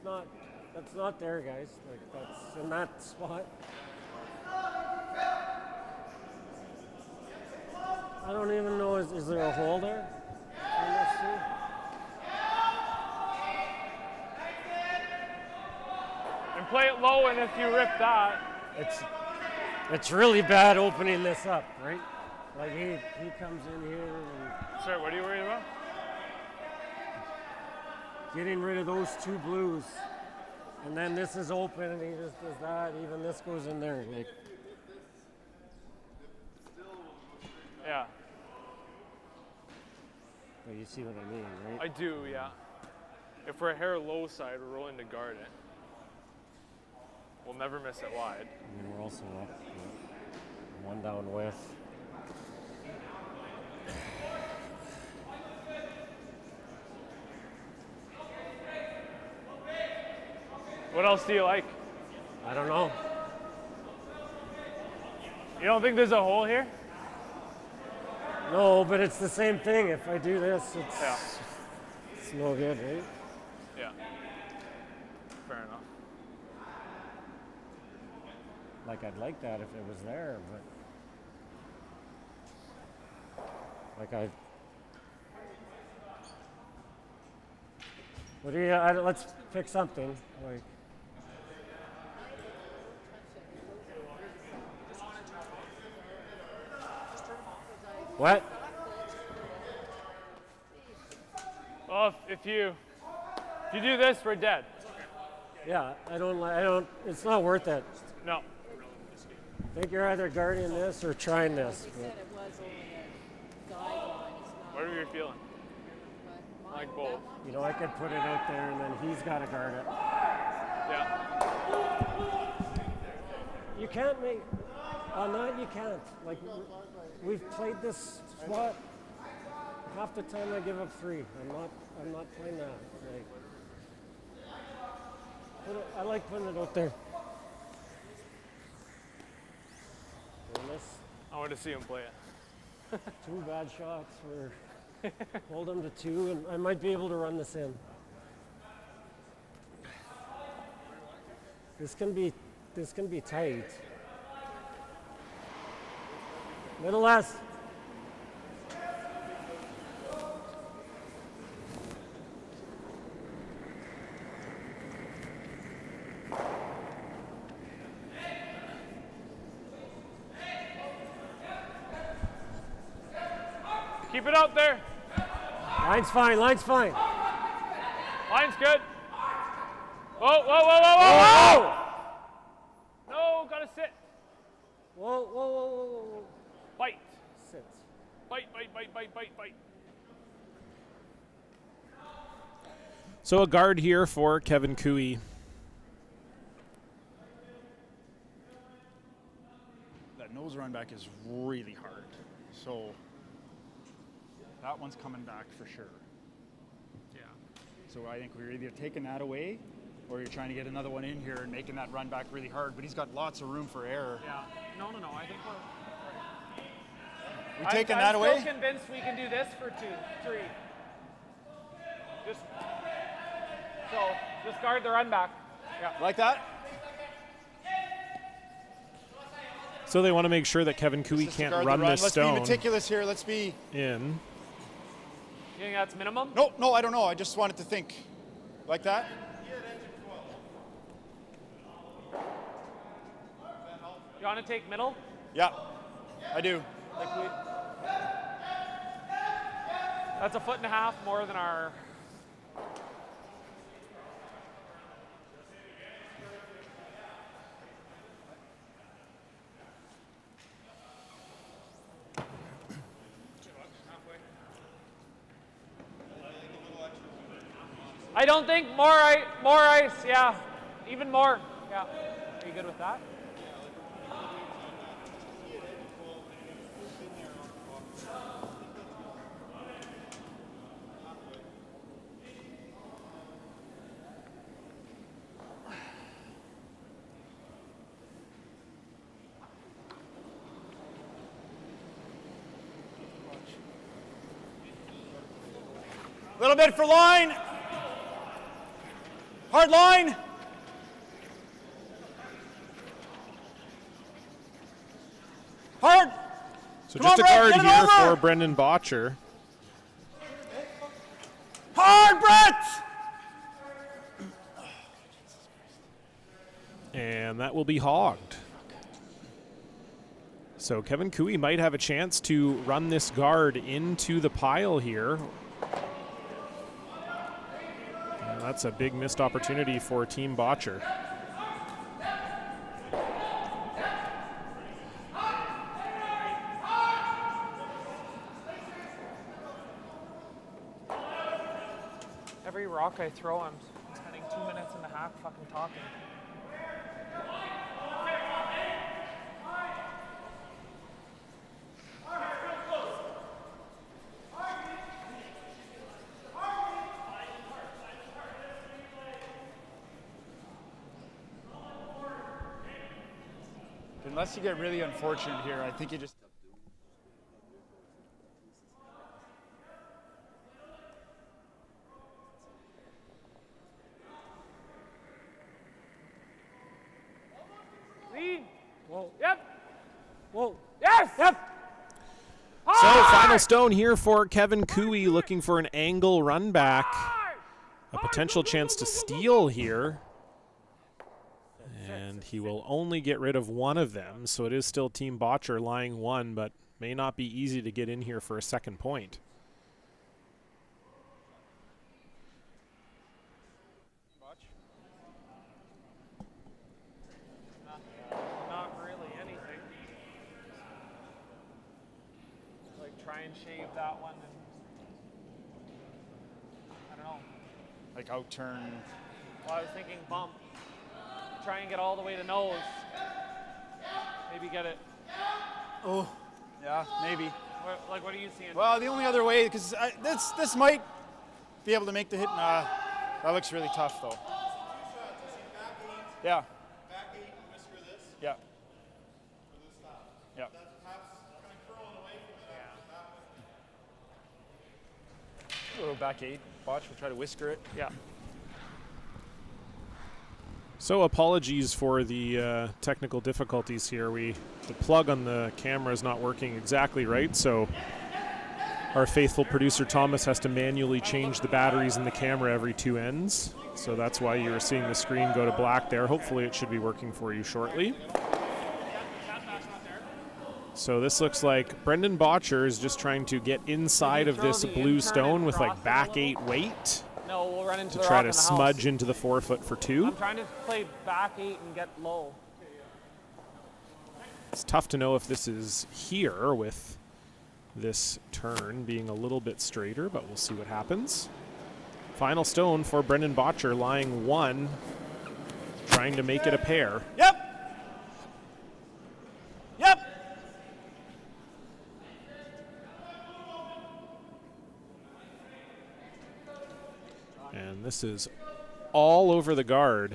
That's not there, guys. Like that's in that spot. I don't even know, is there a hole there? Let's see. And play it low, and if you rip that, It's really bad opening this up, right? Like he comes in here and sorry, what are you worried about? getting rid of those 2 blues. And then this is open and he just does that. Even this goes in there. Like, Yeah, but you see what I mean, right? I do, yeah. If we're a hair low side, we're rolling to guard it. We'll never miss it wide. I mean, we're also up 1 down with. What else do you like? I don't know. You don't think there's a hole here? No, but it's the same thing. If I do this, Yeah. it's no good, right? Yeah. Fair enough. Like I'd like that if it was there, but like what do you? Let's pick something. Like what? Well, if you do this, we're dead. Yeah, I don't. It's not worth it. No. think you're either guarding this or trying this. He said it was only a guideline. It's not. What are are you feeling? But Like mine, both. that one, You know, I could put it out there and then he's got to guard it. Yeah. You can't make, on that you can't. Like, we've played this spot, half the time I give up 3. I'm not playing that. Like, I like putting it out there. And this, I want to see him play it. 2 bad shots. Hold him to 2, and I might be able to run this in. This can be tight. Middle last. Keep it out there. Line's fine. Line's fine. Line's good. Whoa, whoa, whoa, whoa, whoa, whoa! No, gotta sit. Whoa, whoa, whoa, whoa, whoa. Bite. Sit. Bite, bite, bite, bite, bite, bite. So a guard here for Kevin Cooey. That nose run back is really hard. So that one's coming back for sure. Yeah. So I think we're either taking that away or you're trying to get another one in here and making that run back really hard. But he's got lots of room for error. Yeah. No. I think we're. We taking that away? I'm still convinced we can do this for 2, 3. Just guard the run back. Yeah. Like that? So they want to make sure that Kevin Cooey Just to can't guard the run this Let's stone be meticulous here. Let's be. in. You think that's minimum? No, I don't know. I just wanted to think. Like that? You want to take middle? Yeah, I do. That's 1.5 feet more than our. I don't think more ice, yeah. Even more, yeah. Are you good with that? Little bit for line. Hard line. Hard. So Come just a on, Brett, guard get it here over. for Brendan Bottcher. Hard, Brett. And that will be hogged. So Kevin Cooey might have a chance to run this guard into the pile here. And that's a big missed opportunity for Team Bottcher. Every rock I throw, I'm spending 2.5 minutes fucking talking. Unless you get really unfortunate here, I think you just. Lead. Whoa. Yep. Whoa. Yes. Yep. So final stone here for Kevin Cooey, looking for an angle run back. A potential chance to steal here. And he will only get rid of one of them, so it is still Team Bottcher lying 1, but may not be easy to get in here for a second point. Not really anything. Like try and shave that one and like out turn. Well, I was thinking bump. Try and get all the way to nose. Maybe get it. Oh, yeah, maybe. What are you seeing? Well, the only other way, because this might be able to make the hit. Nah, that looks really tough though. Yeah. Back 8 and whisker this Yeah. for this stop. Yeah. That's perhaps kind of curling away from that. A little back 8. Watch, we'll try to whisker it. Yeah. So apologies for the technical difficulties here. The plug on the camera is not working exactly right, so our faithful producer Thomas has to manually change the batteries in the camera every 2 ends. So that's why you're seeing the screen go to black there. Hopefully it should be working for you shortly. So this looks like Brendan Bottcher is just trying to get inside of this blue stone with like back 8 weight. No, we'll run into To the try rock to in the smudge house. into the 4-foot for 2. I'm trying to play back 8 and get low. It's tough to know if this is here with this turn being a little bit straighter, but we'll see what happens. Final stone for Brendan Bottcher, lying 1, trying to make it a pair. Yep. Yep. And this is all over the guard.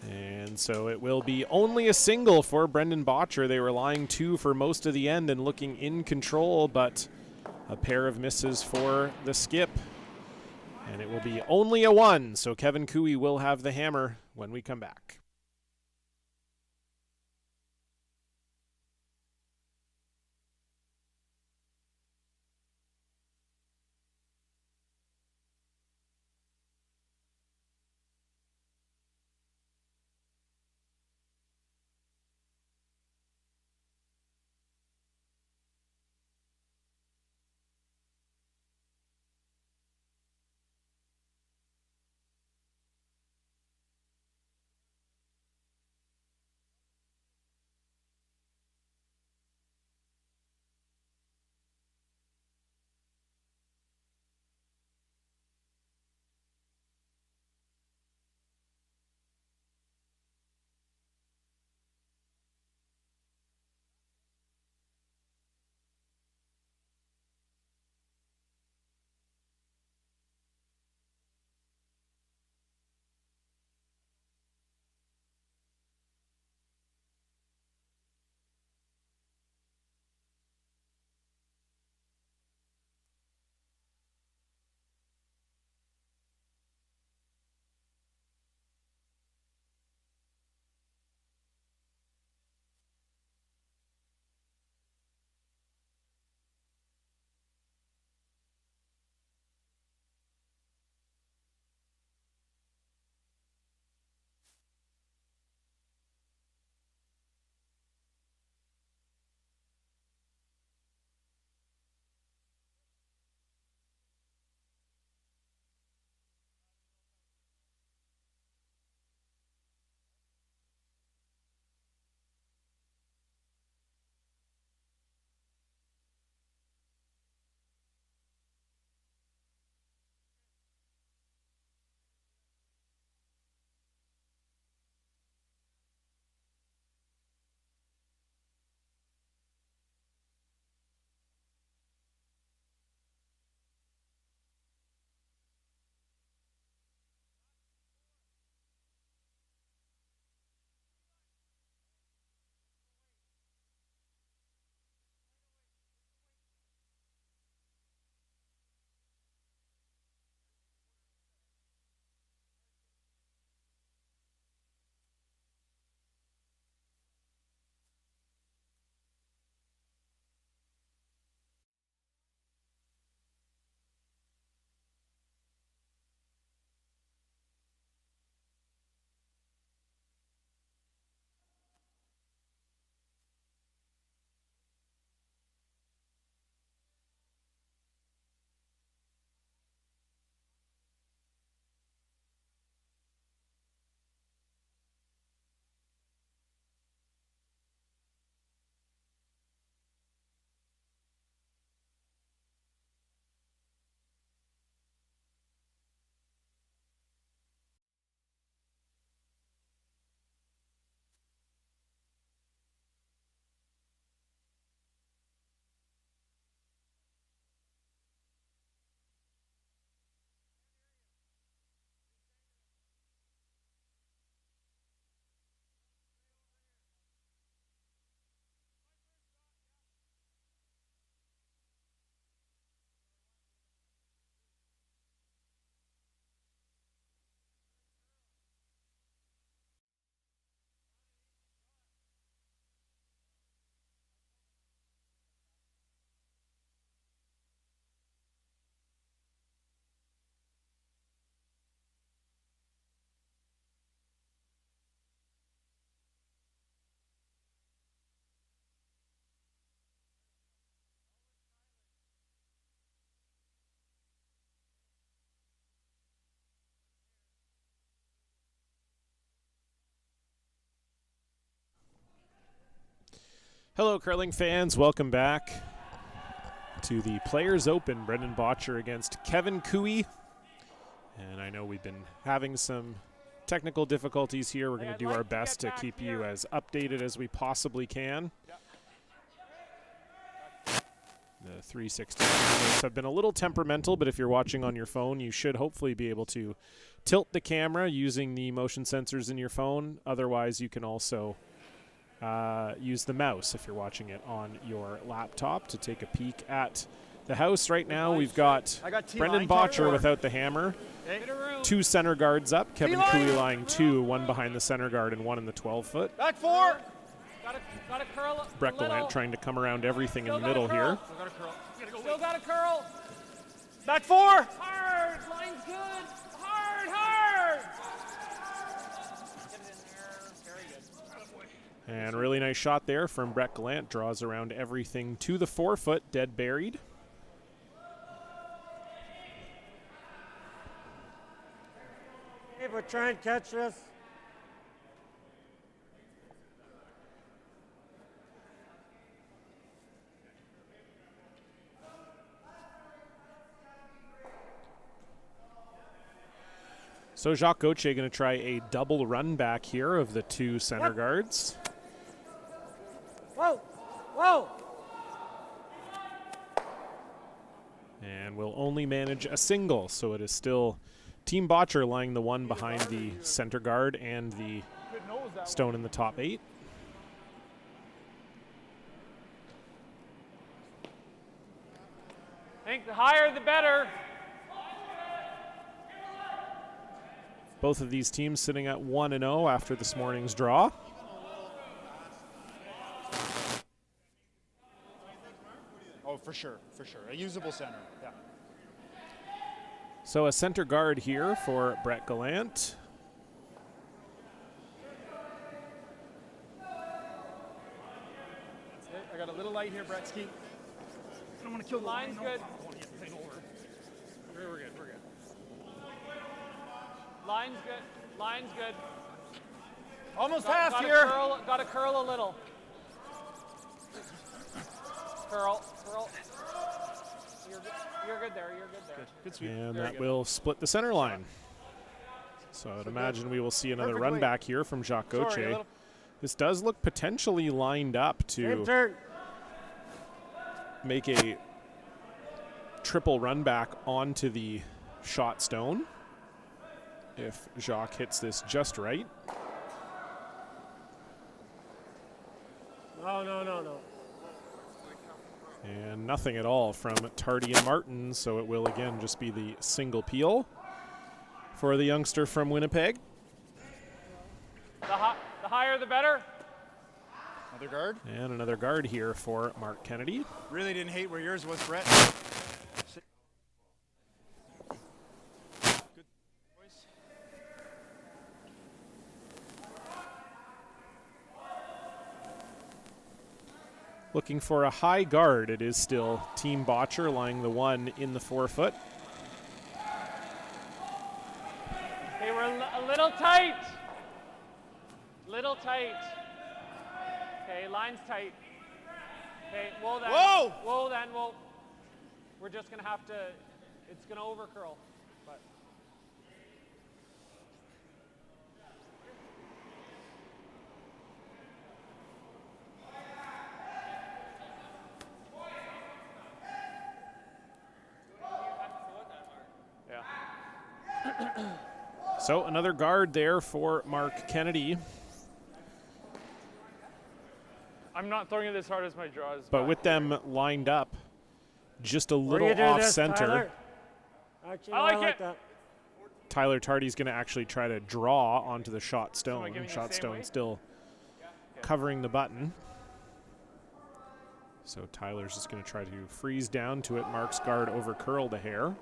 And so it will be only a single for Brendan Bottcher. They were lying 2 for most of the end and looking in control, but a pair of misses for the skip. And it will be only a 1, so Kevin Cooey will have the hammer when we come back. Hello, curling fans. Welcome back to the Players Open. Brendan Bottcher against Kevin Cooey. And I know we've been having some technical difficulties here. We're going to do our best to keep you as updated as we possibly can. The 360 cameras have been a little temperamental, but if you're watching on your phone, you should hopefully be able to tilt the camera using the motion sensors in your phone. Otherwise, you can also use the mouse if you're watching it on your laptop to take a peek at the house. Right now, we've got Brendan Bottcher without the hammer. 2 center guards up. Kevin Cooey lying 2, 1 behind the center guard and 1 in the 12-foot. Back 4. Got to curl. Brett Gallant trying to come around everything in the middle here. Still got to curl. Back 4. Hard. Line's good. Hard. Get it in there. Very good. And a really nice shot there from Brett Gallant. Draws around everything to the 4-foot, dead buried. Hey, we're trying to catch this. So Jacques Gauthier going to try a double run back here of the 2 center guards. Whoa! Whoa! And will only manage a single, so it is still Team Bottcher lying the 1 behind the center guard and the stone in the top 8. I think the higher the better. Both of these teams sitting at 1-0 after this morning's draw. Oh, for sure. A usable center. Yeah. So a center guard here for Brett Gallant. I got a little light here, Bretsky. I don't want to kill the Line's good. We're good. Line's good. Almost half Got here. to curl a little. Curl. You're good there. Good sweep. And that will split the center line. So I'd imagine we will see another run back here from Jacques Gauthier. This does look potentially lined up to make a triple run back onto the shot stone if Jacques hits this just right. No. And nothing at all from Tardy and Martin, so it will again just be the single peel for the youngster from Winnipeg. The higher the better. Another guard. And another guard here for Mark Kennedy. Really didn't hate where yours was, Brett. Good choice. Looking for a high guard. It is still Team Bottcher lying the 1 in the 4-foot. They were a little tight. Okay, line's tight. Okay, whoa then. We're just going to have to, it's going to overcurl. But So another guard there for Mark Kennedy. I'm not throwing it as hard as my draws. But with them lined up just a little What do you do off this, center, Tyler? Actually, I like it. that. Tyler Tardy's going to actually try to draw onto the shot Someone stone. giving you Shot the same stone way? still covering the button. So Tyler's just going to try to freeze down to it. Mark's guard over curled a hair.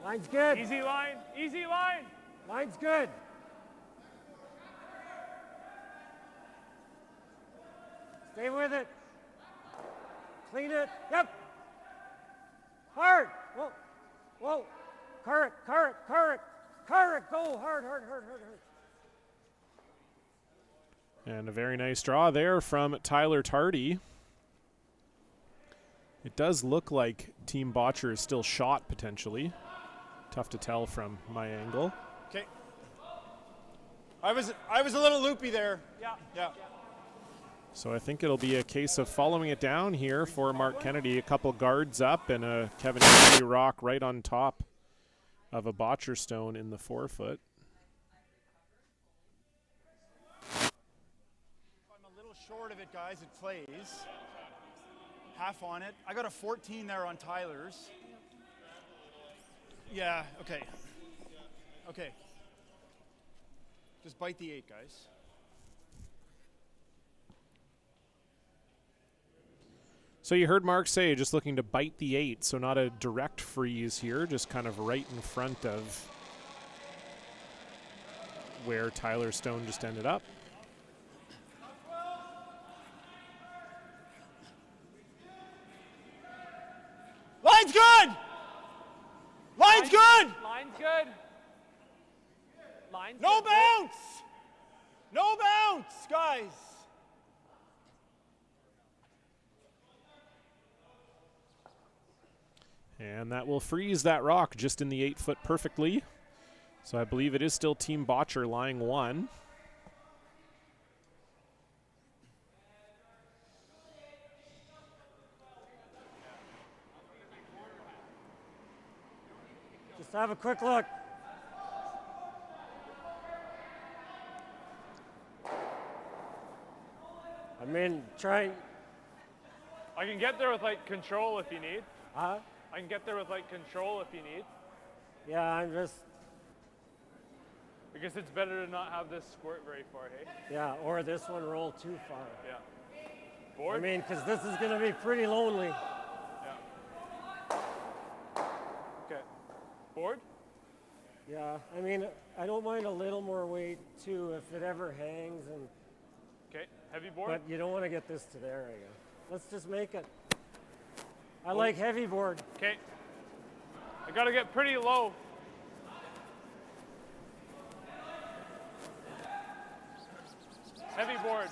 Line's good. Easy line. Line's good. Stay with it. Clean it. Yep. Hard. Whoa. Current. Carrick, go hard, hard, hard, hard, hard. And a very nice draw there from Tyler Tardy. It does look like Team Bottcher is still shot potentially. Tough to tell from my angle. Okay. I was a little loopy there. Yeah. Yeah. So I think it'll be a case of following it down here for Mark Kennedy. A couple guards up and a Kevin Kennedy rock right on top of a Bottcher stone in the 4-foot. I'm a little short of it, guys. It plays. Half on it. I got a 14 there on Tyler's. Yeah, okay. Okay. Just bite the 8, guys. So you heard Mark say just looking to bite the 8, so not a direct freeze here, just kind of right in front of where Tyler Stone just ended up. Line's good! Line's good! Line's good. Line's No good. bounce! No bounce, guys! And that will freeze that rock just in the 8-foot perfectly. So I believe it is still Team Bottcher lying 1. Just have a quick look. I mean, try. I can get there with like control if you need. Huh? I can get there with like control if you need. Yeah, I'm just. I guess it's better to not have this squirt very far, hey? Yeah, or this one roll too far. Yeah. I Board? mean, because this is going to be pretty lonely. Yeah. Okay. Board? Yeah, I mean, I don't mind a little more weight too if it ever hangs, and Okay. Heavy board? but you don't want to get this to there. I guess. Let's just make it. I like heavy board. Okay. I gotta get pretty low. Heavy board.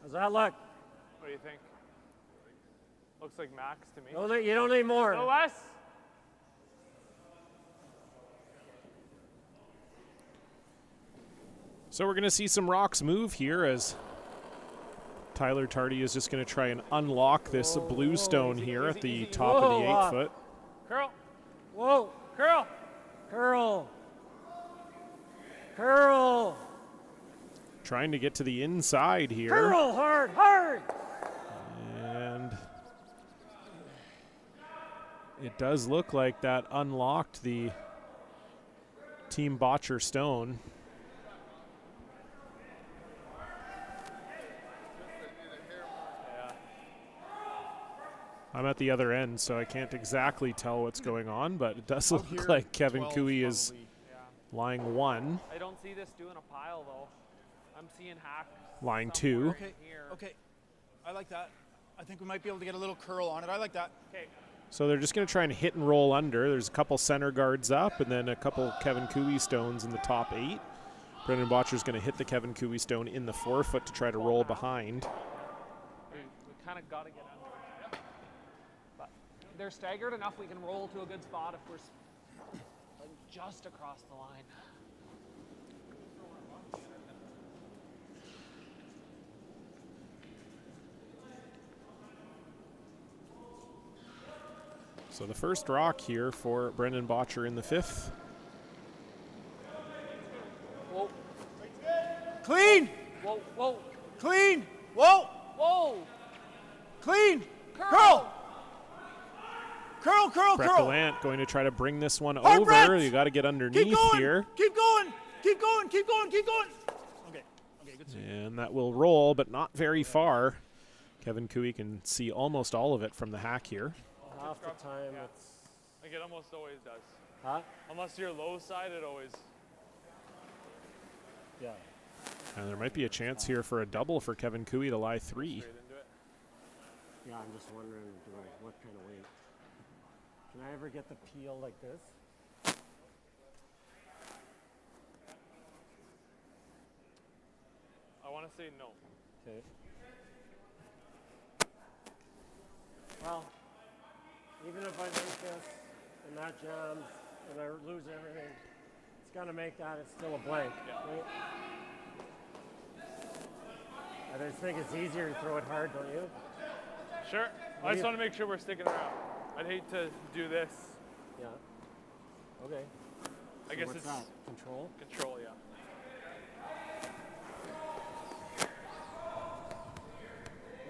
How's that look? What do you think? Looks like max to me. You don't need more. No less? So we're going to see some rocks move here as Tyler Tardy is just going to try and unlock this blue stone here at the top of the 8-foot. Curl. Whoa! Curl. Curl! Curl! Trying to get to the inside here. Curl hard, hard! And it does look like that unlocked the Team Bottcher stone. I'm at the other end, so I can't exactly tell what's going on, but it does look Here, like Kevin 12 Cooey is probably. lying 1, I don't see this doing a pile though. I'm seeing hack. lying somewhere 2. Okay, here. okay. I like that. I think we might be able to get a little curl on it. I like that. Okay. So they're just going to try and hit and roll under. There's a couple center guards up and then a couple Kevin Cooey stones in the top 8. Brendan Bottcher's going to hit the Kevin Cooey stone in the 4-foot to try to roll behind. We kind of got to get under. But they're staggered enough we can roll to a good spot if we're like just across the line. So the first rock here for Brendan Bottcher in the 5th. Whoa, Clean! whoa, whoa, Clean! Whoa! whoa! Clean! Curl! Curl, curl, Brett curl! Gallant going to try to bring this one Hard, over. Brett! You got to get Keep underneath going! here. Keep going! Keep going! Keep going! Keep going! Okay. Okay, good swing. And that will roll, but not very far. Kevin Cooey can see almost all of it from the hack here. Half the time Yeah. it's. Like it almost always does. Huh? Unless you're low side, it always. Yeah. And there might be a chance here for a double for Kevin Cooey to lie 3. Straight into it. Yeah, I'm just wondering what kind of weight. Can I ever get the peel like this? I want to say no. Okay. Well, even if I make this and that jams and I lose everything, it's gonna make that it's still a blank. Yeah. Right? I just think it's easier to throw it hard, don't you? Sure. I just want to make sure we're sticking around. I'd hate to do this. Yeah. Okay. I guess What's it's that? Control? control, yeah.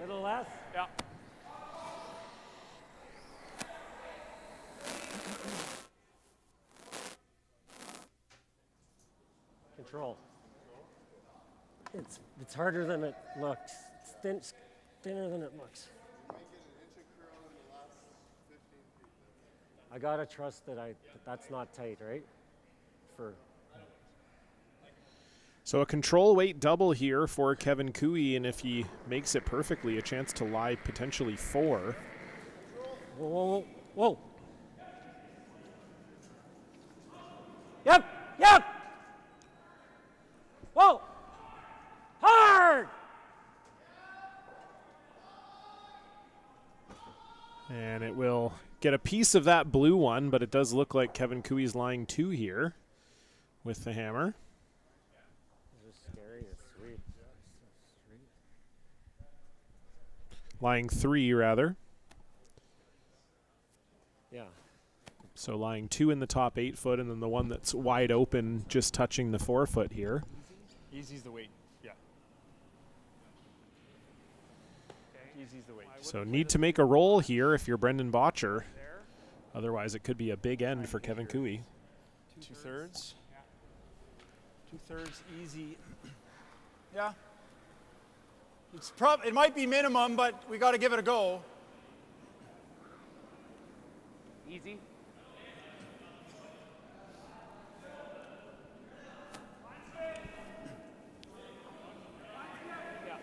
Little less? Yeah. Control. It's harder than it looks. It's thinner than it looks. Might get an inch of curl in the last 15 feet. I gotta trust that that's not tight, right? So a control weight double here for Kevin Cooey, and if he makes it perfectly, a chance to lie potentially 4. Whoa, whoa, whoa. Yep, yep. Whoa. Hard. And it will get a piece of that blue one, but it does look like Kevin Cooey's lying 2 here with the hammer. This is scary. It's sweet. Lying 3, rather. Yeah. So lying 2 in the top 8 foot, and then the one that's wide open just touching the 4 foot here. Easy's the weight. Yeah. Easy's the weight. So need to make a roll here if you're Brendan Bottcher. Otherwise, it could be a big end for Kevin Cooey. 2/3. 2/3 easy. Yeah. It might be minimum, but we got to give it a go. Easy. Yeah.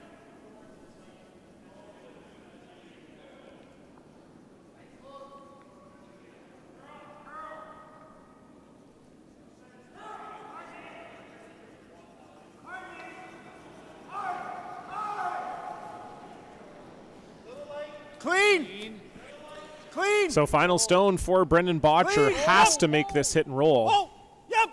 Clean. Clean. So final stone for Brendan Bottcher Clean. has to make this hit and roll, Whoa. Yep.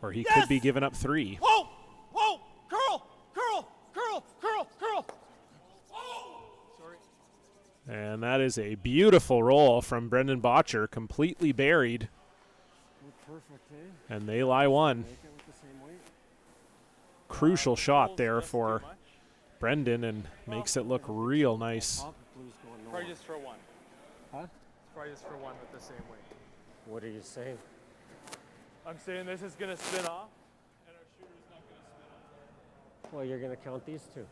or he Yes. could be giving up 3. Whoa. Whoa. Curl. Curl. Curl. Curl. Curl. Whoa. Sorry. And that is a beautiful roll from Brendan Bottcher, completely buried, Perfect, eh? and they lie 1. Make it with the same weight. Crucial shot there Just too for much. Brendan, and makes it look real nice. Top blue's going Probably nowhere. just for one. Huh? Probably just for one with the same weight. What are you saying? I'm saying this is going to spin off, and our shooter's not going to spin off. Well, you're going to count these two.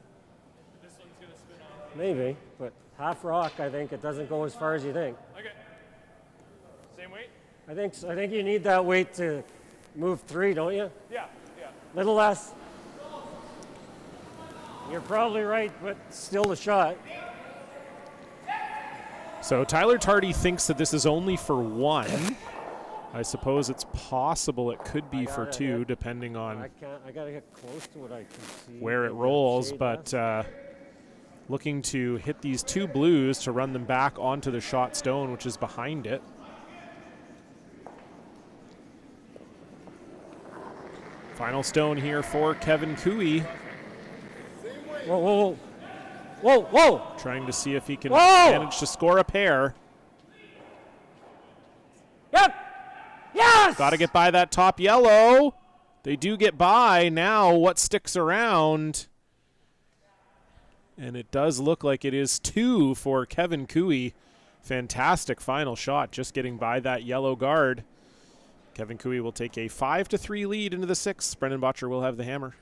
This one's going to spin off. Maybe, but half rock, I think it doesn't go as far as you think. Okay. Same weight? I think you need that weight to move 3, don't you? Yeah. Yeah. Little less. You're probably right, but still a shot. So Tyler Tardy thinks that this is only for 1. I suppose it's possible it could be for gotta 2, hit- depending on I gotta get close to what I can see. where it Maybe rolls, shade but less. looking to hit these 2 blues to run them back onto the shot stone, which is behind it. Final stone here for Kevin Cooey, Whoa, whoa, whoa, whoa, whoa! trying to see if he can Whoa! manage to score a pair. Yep, yes! Got to get by that top yellow. They do get by. Now what sticks around? And it does look like it is 2 for Kevin Cooey. Fantastic final shot, just getting by that yellow guard. Kevin Cooey will take a 5-3 lead into the 6th. Brendan Bottcher will have the hammer.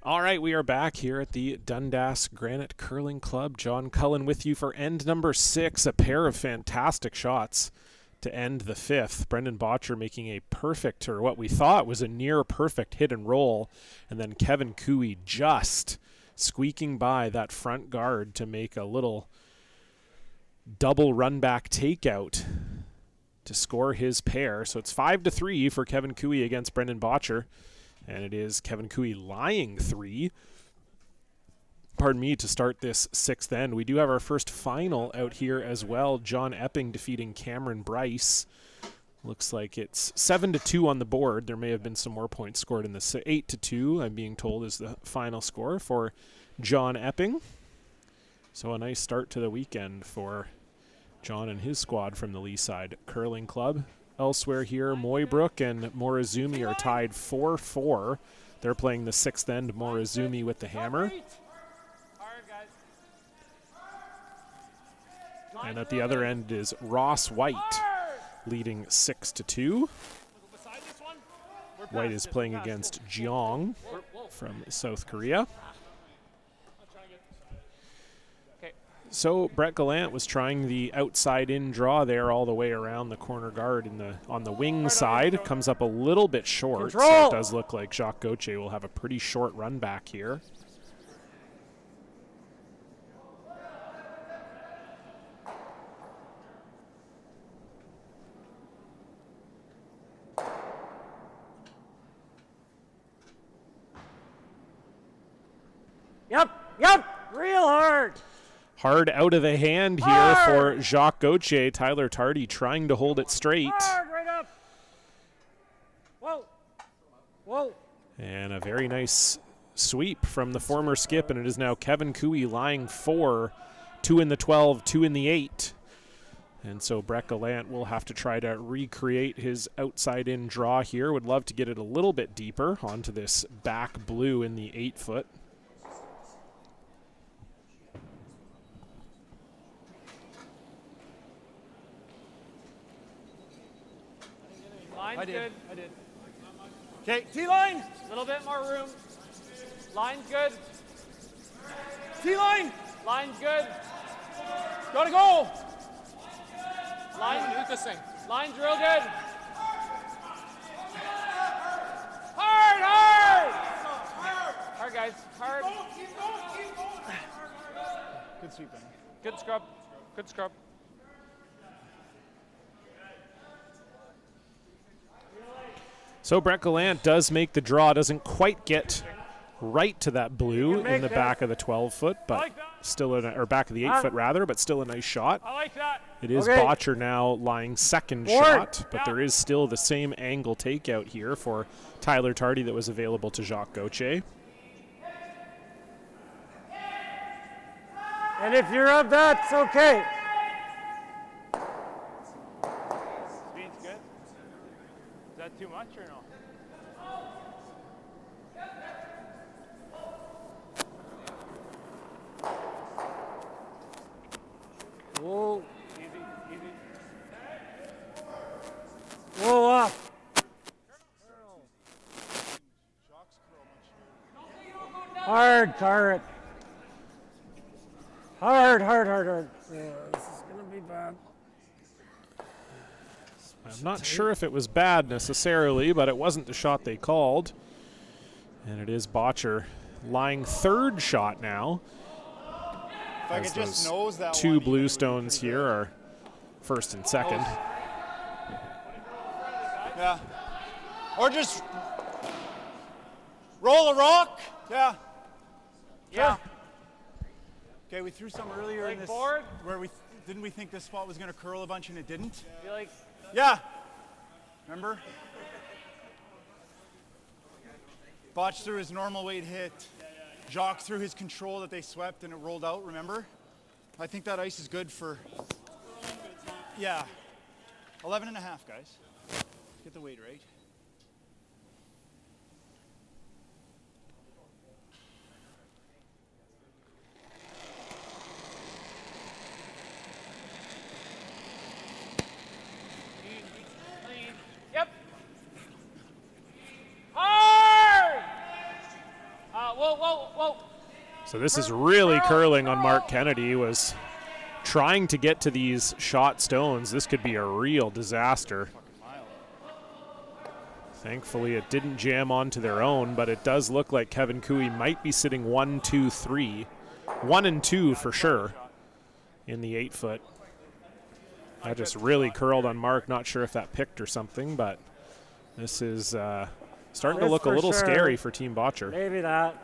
All right, we are back here at the Dundas Granite Curling Club. John Cullen with you for end number 6, a pair of fantastic shots to end the 5th. Brendan Bottcher making a perfect, or what we thought was a near perfect hit and roll, and then Kevin Cooey just squeaking by that front guard to make a little double run back takeout to score his pair. So it's 5-3 for Kevin Cooey against Brendan Bottcher. And it is Kevin Cooey lying 3. Pardon me, to start this 6th end. We do have our first final out here as well. John Epping defeating Cameron Bryce. Looks like it's 7-2 on the board. There may have been some more points scored in this. 8-2, I'm being told, is the final score for John Epping. So a nice start to the weekend for John and his squad from the Leaside Curling Club. Elsewhere here, Moybrook and Morizumi are tied 4-4. They're playing the 6th end. Morizumi with the hammer. And at the other end is Ross White leading 6-2. White is playing against Jeong from South Korea. So Brett Gallant was trying the outside-in draw there all the way around the corner guard on the wing side. Comes up a little bit short, so it does look like Jacques Gauthier will have a pretty short run back here. Yep, real hard. Hard out of the hand here for Jacques Gauthier. Tyler Tardy trying to hold it straight. Hard, right up. Whoa. And a very nice sweep from the former skip, and it is now Kevin Cooey lying 4, 2 in the 12, 2 in the 8. And so Brett Gallant will have to try to recreate his outside-in draw here. Would love to get it a little bit deeper onto this back blue in the 8-foot. Line's good. I did. Okay, T-line. A little bit more room. Line's good. T-line. Line's good. Gotta go. Line's real good. Hard. Hard, guys. Hard. Good sweep, Ben. Good scrub. Good scrub. So Brett Gallant does make the draw, doesn't quite get right to that blue in the back of the 12-foot, but still or back of the 8-foot rather, but still a nice shot. I like that. It is Bottcher now lying second shot, but there is still the same angle takeout here for Tyler Tardy that was available to Jacques Gauthier. And if you're up, that's okay. Speed's good. Is that too much or no? Whoa. Easy. Whoa, up. Hard. Hard. Yeah, this is going to be bad. I'm not sure if it was bad necessarily, but it wasn't the shot they called. And it is Bottcher lying third shot now. If I could just nose that two one, blue stones here are first and second. Yeah. Or just roll a rock. Yeah. Yeah. Okay, we threw some earlier in this board? where didn't we think this spot was going to curl a bunch and it didn't? Feel like Yeah. Remember? Botch threw his normal weight hit. Jacques threw his control that they swept and it rolled out, remember? I think that ice is good for, 11 and a half, guys. Get the weight right. Yep. Hard! So this is really curling on Mark Kennedy. Was trying to get to these shot stones. This could be a real disaster. Thankfully, it didn't jam onto their own, but it does look like Kevin Cooey might be sitting 1, 2, 3. 1 and 2 for sure in the 8-foot. That just really curled on Mark. Not sure if that picked or something, but this is starting to look a little scary for Team Bottcher. Maybe that.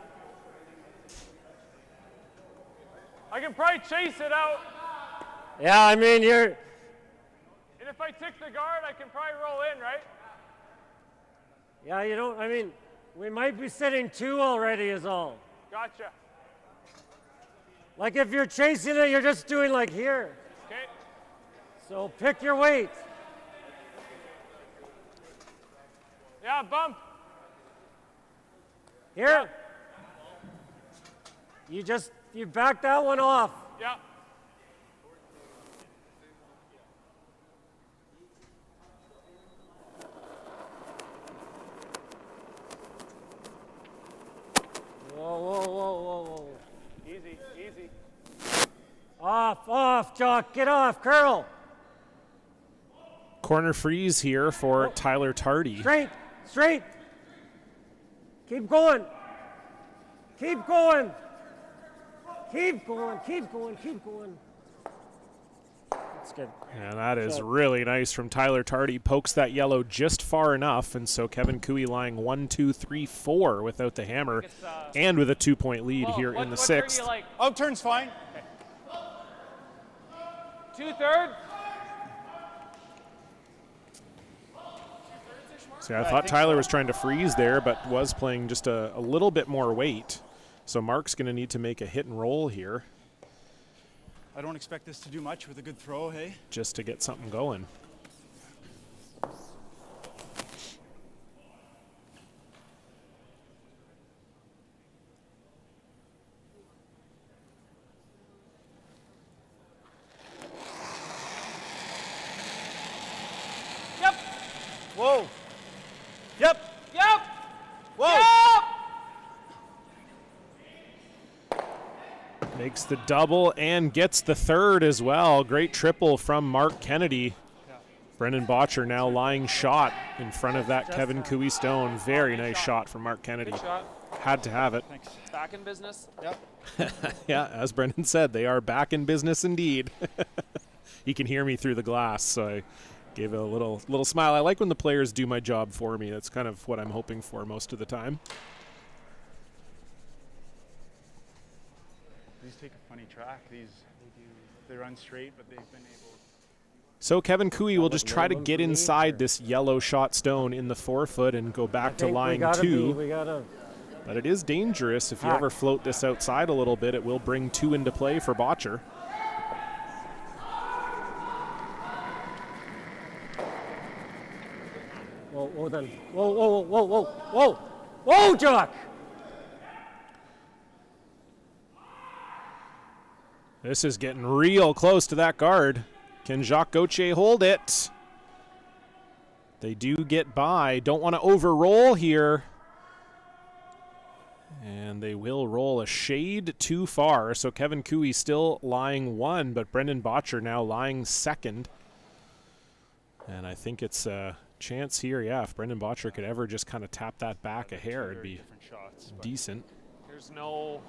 I can probably chase it out. Yeah, I mean, you're. And if I tick the guard, I can probably roll in, right? Yeah, you don't. I mean, we might be sitting 2 already, is all. Gotcha. Like if you're chasing it, you're just doing like here. Okay. So pick your weight. Yeah, bump. Here. You back that one off. Yeah. Whoa, whoa, whoa, whoa, whoa. Easy, easy. Off, Jock, get off, curl. Corner freeze here for Tyler Tardy. Straight. Keep going. Keep going. That's good. And that is really nice from Tyler Tardy. Pokes that yellow just far enough, and so Kevin Cooey lying 1, 2, 3, 4 without the hammer, and with a 2-point lead here in the 6th. What like? Outturn's fine. Okay. 2/3? See, I thought Tyler was trying to freeze there, but was playing just a little bit more weight. So Mark's going to need to make a hit and roll here I don't expect this to do much with a good throw, hey? just to get something going. Yep. Whoa. Yep. Yep. Whoa. Yep. Makes the double and gets the 3rd as well. Great triple from Mark Kennedy. Brendan Bottcher now lying shot in front of that Kevin Cooey stone. Very nice shot from Mark Kennedy. Good shot. Had to have it. Thanks. Back in business. Yep. Yeah, as Brendan said, they are back in business indeed. He can hear me through the glass, so I gave a little smile. I like when the players do my job for me. That's kind of what I'm hoping for most of the time. These take a funny track. They run straight, but they've been able. So Kevin Cooey will just try to get inside this yellow shot stone in the 4-foot and go back to lying 2. But it is dangerous. If you ever float this outside a little bit, it will bring 2 into play for Bottcher. Whoa, then. Whoa, Jock! This is getting real close to that guard. Can Jacques Gauthier hold it? They do get by. Don't want to over-roll here. And they will roll a shade too far. So Kevin Cooey still lying 1, but Brendan Bottcher now lying 2nd. And I think it's a chance here, yeah, if Brendan Bottcher could ever just kind of tap that back a hair, it'd be decent. There's no.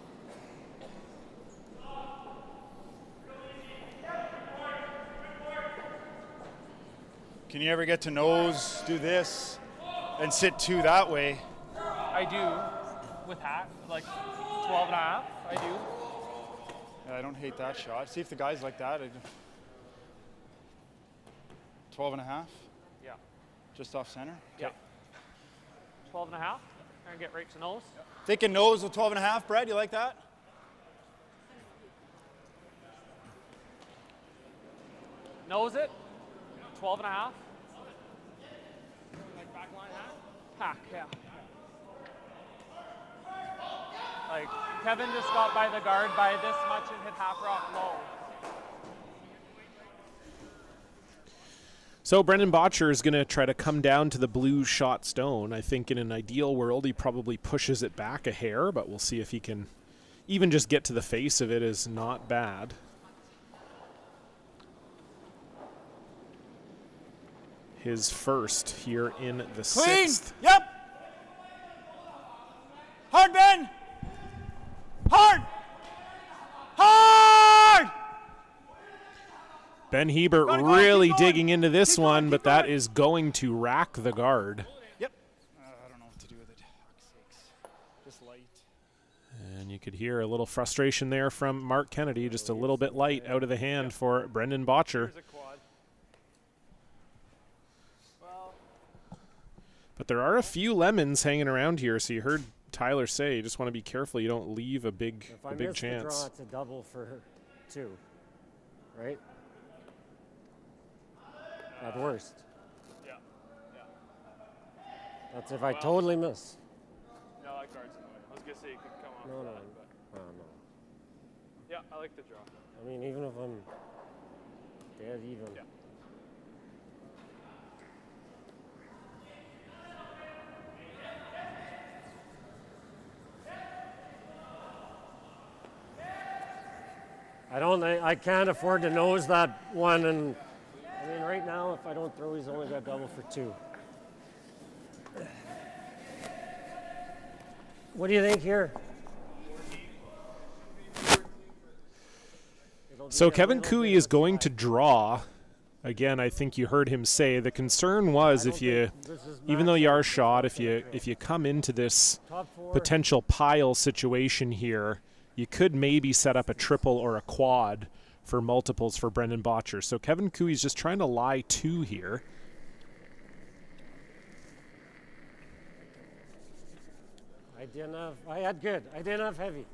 Can you ever get to nose, do this, and sit 2 that way? I do. With hat, like 12 and a half. I do. Yeah, I don't hate that shot. See if the guy's like that. 12 and a half? Yeah. Just off center? Yeah. 12 and a half. And get right to nose. Thinking nose with 12 and a half, Brad? You like that? Nose it. 12 and a half. Like backline hat? Hack, yeah. Like, Kevin just got by the guard by this much and hit half rock low. So Brendan Bottcher is going to try to come down to the blue shot stone. I think in an ideal world he probably pushes it back a hair, but we'll see if he can even just get to the face of it is not bad. His first here in the Clean. sixth. Yep. Hard, Ben. Hard. Hard. Ben Hebert Gotta go, really keep going. digging into this Keep going, one, keep but that going. is going to rack the guard. Yep. I don't know what to do with it. Fuck's sakes. Just light. And you could hear a little frustration there from Mark Kennedy, just a little bit light out of the hand for Brendan Bottcher. Here's a quad. But there are a few lemons hanging around here, so you heard Tyler say you just want to be careful you don't leave a big If I miss the chance. draw, it's a double for 2, right? At worst. Yeah. That's if I totally miss. Yeah, I like cards in the way. I was gonna say you could come off No, no, that, but no. yeah, I like the draw. I mean, even if I'm dead even. Yeah. I can't afford to nose that one, and I mean, right now, if I don't throw, he's only got double for 2. What do you think here? So Kevin Cooey is going to draw. Again, I think you heard him say the concern was if you, even though you are shot, if you come into this potential pile situation here, you could maybe set up a triple or a quad for multiples for Brendan Bottcher. So Kevin Cooey's just trying to lie 2 here. I had good. I didn't have heavy.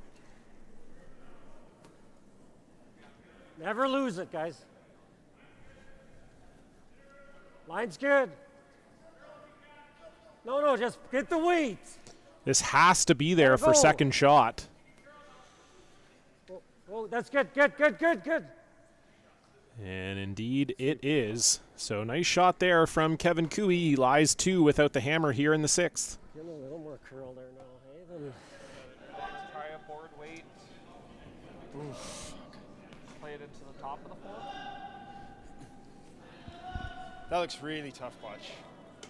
Never lose it, guys. Line's good. No, just get the weight. This has to be there for go. second shot. Oh, that's good. And indeed it is. So nice shot there from Kevin Cooey. He lies 2 without the hammer here in the 6th. Get a little more curl there now, hey? Then Try a board weight. Play it into the top of the floor. That looks really tough, Butch.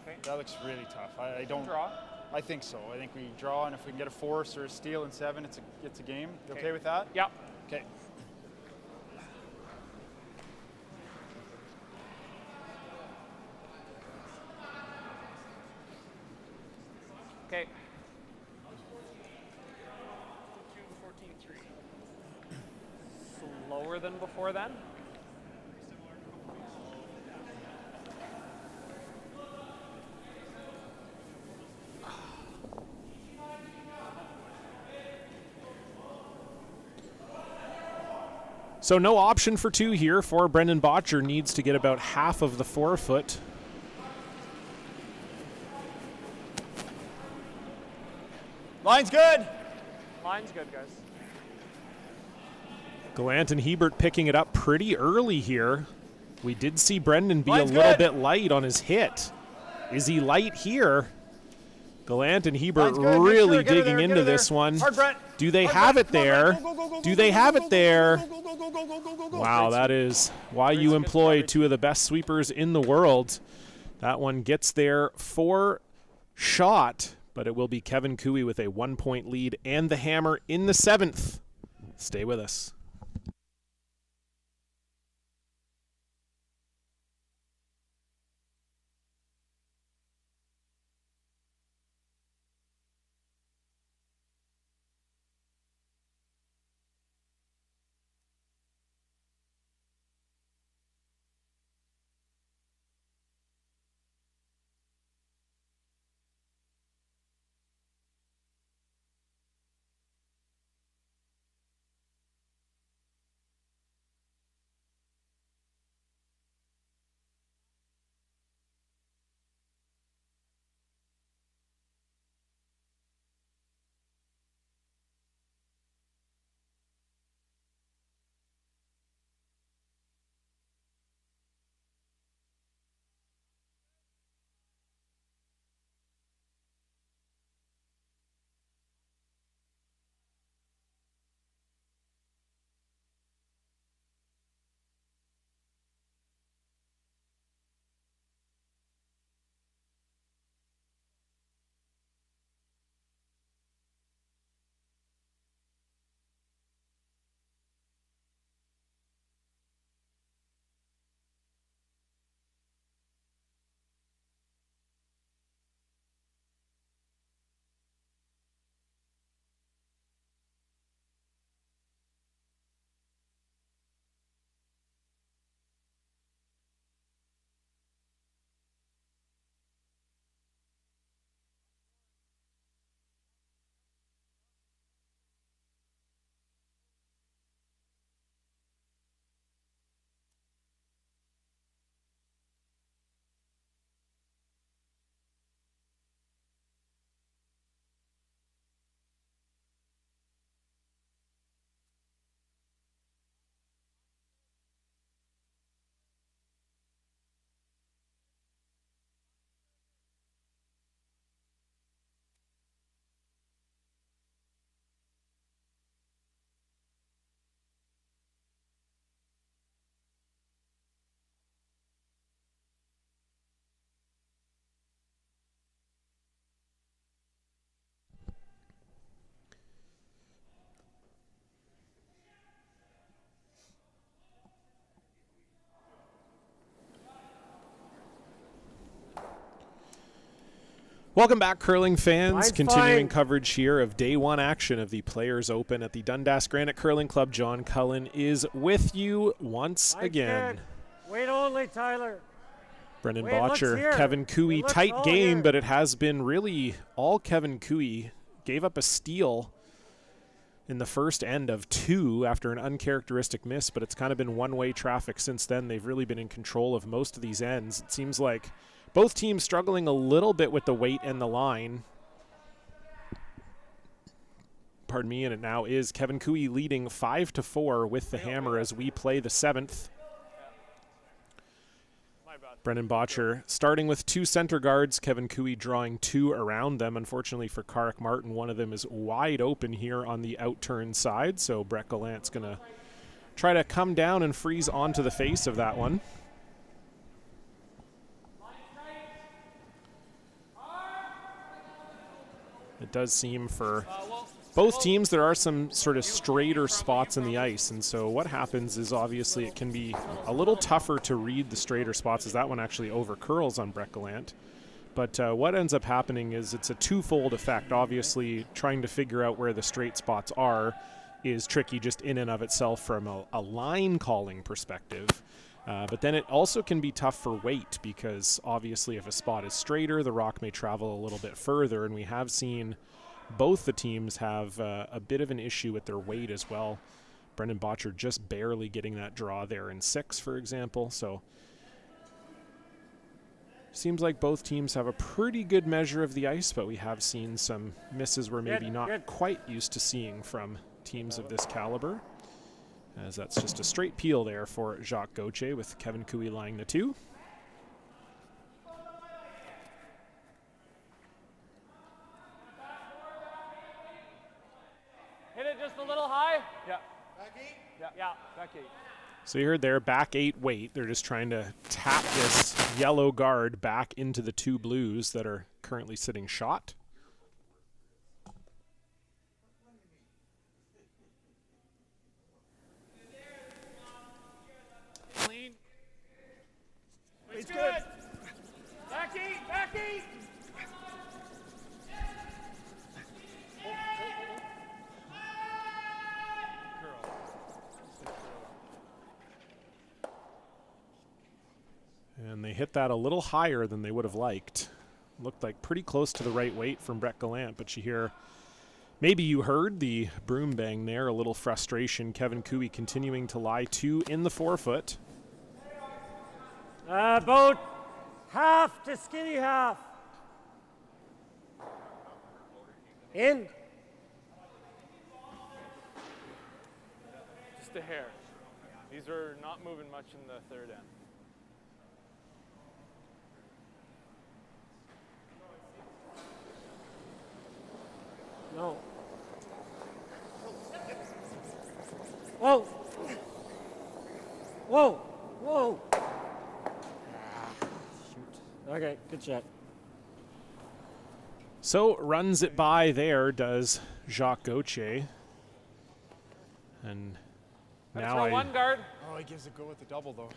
Okay. That looks really tough. I don't Draw. I think so. I think we draw, and if we can get a force or a steal in 7, it's a game. You okay with that? Yeah. Okay. Okay. 14-3. Slower than before then. So no option for 2 here for Brendan Bottcher. Needs to get about half of the 4-foot. Line's good. Line's good, guys. Gallant and Hebert picking it up pretty early here. We did see Brendan be Line's a little good. bit light on his hit. Is he light here? Gallant and Hebert Line's good. Make really sure, get her digging there, into get her this there. one. Hard, Brett. Do they Hard, have Brett. it Come on, there? Brett. Go, go, go, go, Do go, they go, have go, it go, there? go, go, go, go, go, go, go, go. Wow, Great that is why you employ 2 of the best sweepers in the world. That one gets there for shot, but it will be Kevin Cooey with a 1-point lead and the hammer in the 7th. Stay with us. Welcome back, curling fans. Mine's Continuing fine. coverage here of day one action of the Players Open at the Dundas Granite Curling Club. John Cullen is with you once Mine's again. good. Wait only, Tyler. Brendan Wait, it looks Bottcher, here. Kevin Cooey, It looks tight all game, here. but it has been really all Kevin Cooey. Gave up a steal in the first end of 2 after an uncharacteristic miss, but it's kind of been one-way traffic since then. They've really been in control of most of these ends. It seems like both teams struggling a little bit with the weight and the line. Pardon me, and it now is Kevin Cooey leading 5-4 with the hammer as we play the 7th. Brendan Bottcher starting with 2 center guards, Kevin Cooey drawing 2 around them. Unfortunately for Karek Martin, one of them is wide open here on the outturn side, so Brett Gallant's going to try to come down and freeze onto the face of that one. It does seem for both teams there are some sort of straighter spots in the ice, and so what happens is obviously it can be a little tougher to read the straighter spots, as that one actually over curls on Brett Gallant. But what ends up happening is it's a twofold effect. Obviously, trying to figure out where the straight spots are is tricky just in and of itself from a line calling perspective. But then it also can be tough for weight, because obviously if a spot is straighter, the rock may travel a little bit further, and we have seen both the teams have a bit of an issue with their weight as well. Brendan Bottcher just barely getting that draw there in 6, for example. So seems like both teams have a pretty good measure of the ice, but we have seen some misses we're maybe not quite used to seeing from teams of this caliber, as that's just a straight peel there for Jacques Gauthier with Kevin Cooey lying the 2. Hit it just a little high. Yeah. Back 8? Yeah. Back 8. So you heard there, back 8 weight. They're just trying to tap this yellow guard back into the 2 blues that are currently sitting shot. Clean. It's good. Back 8. Back 8. And they hit that a little higher than they would have liked. Looked like pretty close to the right weight from Brett Gallant, but you hear, maybe you heard the broom bang there, a little frustration. Kevin Cooey continuing to lie 2 in the 4-foot. About half to skinny half. In. Just a hair. These are not moving much in the third end. No. Whoa. Whoa. Whoa. Shoot. Okay, good shot. So runs it by there, does Jacques Gauthier. And now Throw one guard. Oh, he gives a go with the double, though.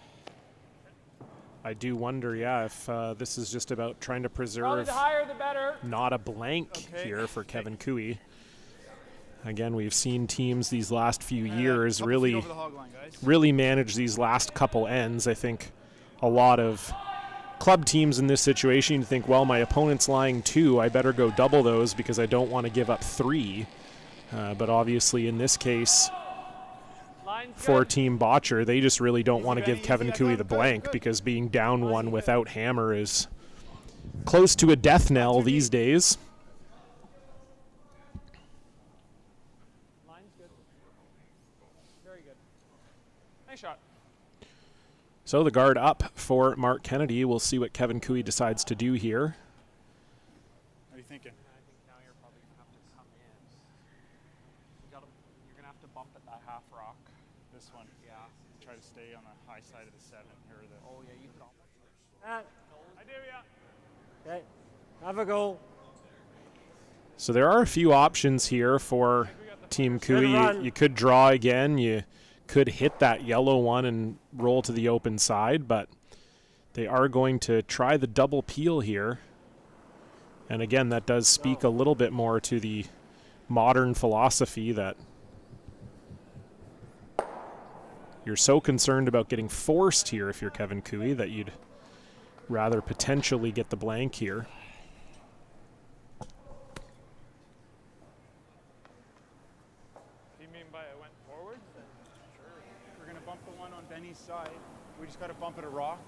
I do wonder, yeah, if this is just about trying to Probably preserve the higher the better. not a blank here for Kevin Cooey. Again, we've seen teams these last few years Couple feet really over the hog line, guys. really manage these last couple ends. I think a lot of club teams in this situation, you think, well, my opponent's lying 2, I better go double those because I don't want to give up 3. But obviously in this case, Line's for good. Team Bottcher, they just really don't want to give Easy, Kevin easy, Cooey the blank, because being down 1 without hammer is close to a death knell these days. Line's good. Very good. Nice shot. So the guard up for Mark Kennedy. We'll see what Kevin Cooey decides to do here. What are you thinking? I think now you're probably gonna have to come in. You're gonna have to bump at that half rock. This one. Yeah. Try to stay on the high side of the 7 here. Oh yeah, you got it. I do, yeah. Okay. Have a go. So there are a few options here for Team Cooey. run. You could draw again. You could hit that yellow one and roll to the open side, but they are going to try the double peel here. And again, that does speak a little bit more to the modern philosophy that you're so concerned about getting forced here if you're Kevin Cooey that you'd rather potentially get the blank here. You mean by it went forward? We're going to bump the one on Benny's side. We just got to bump it a rock.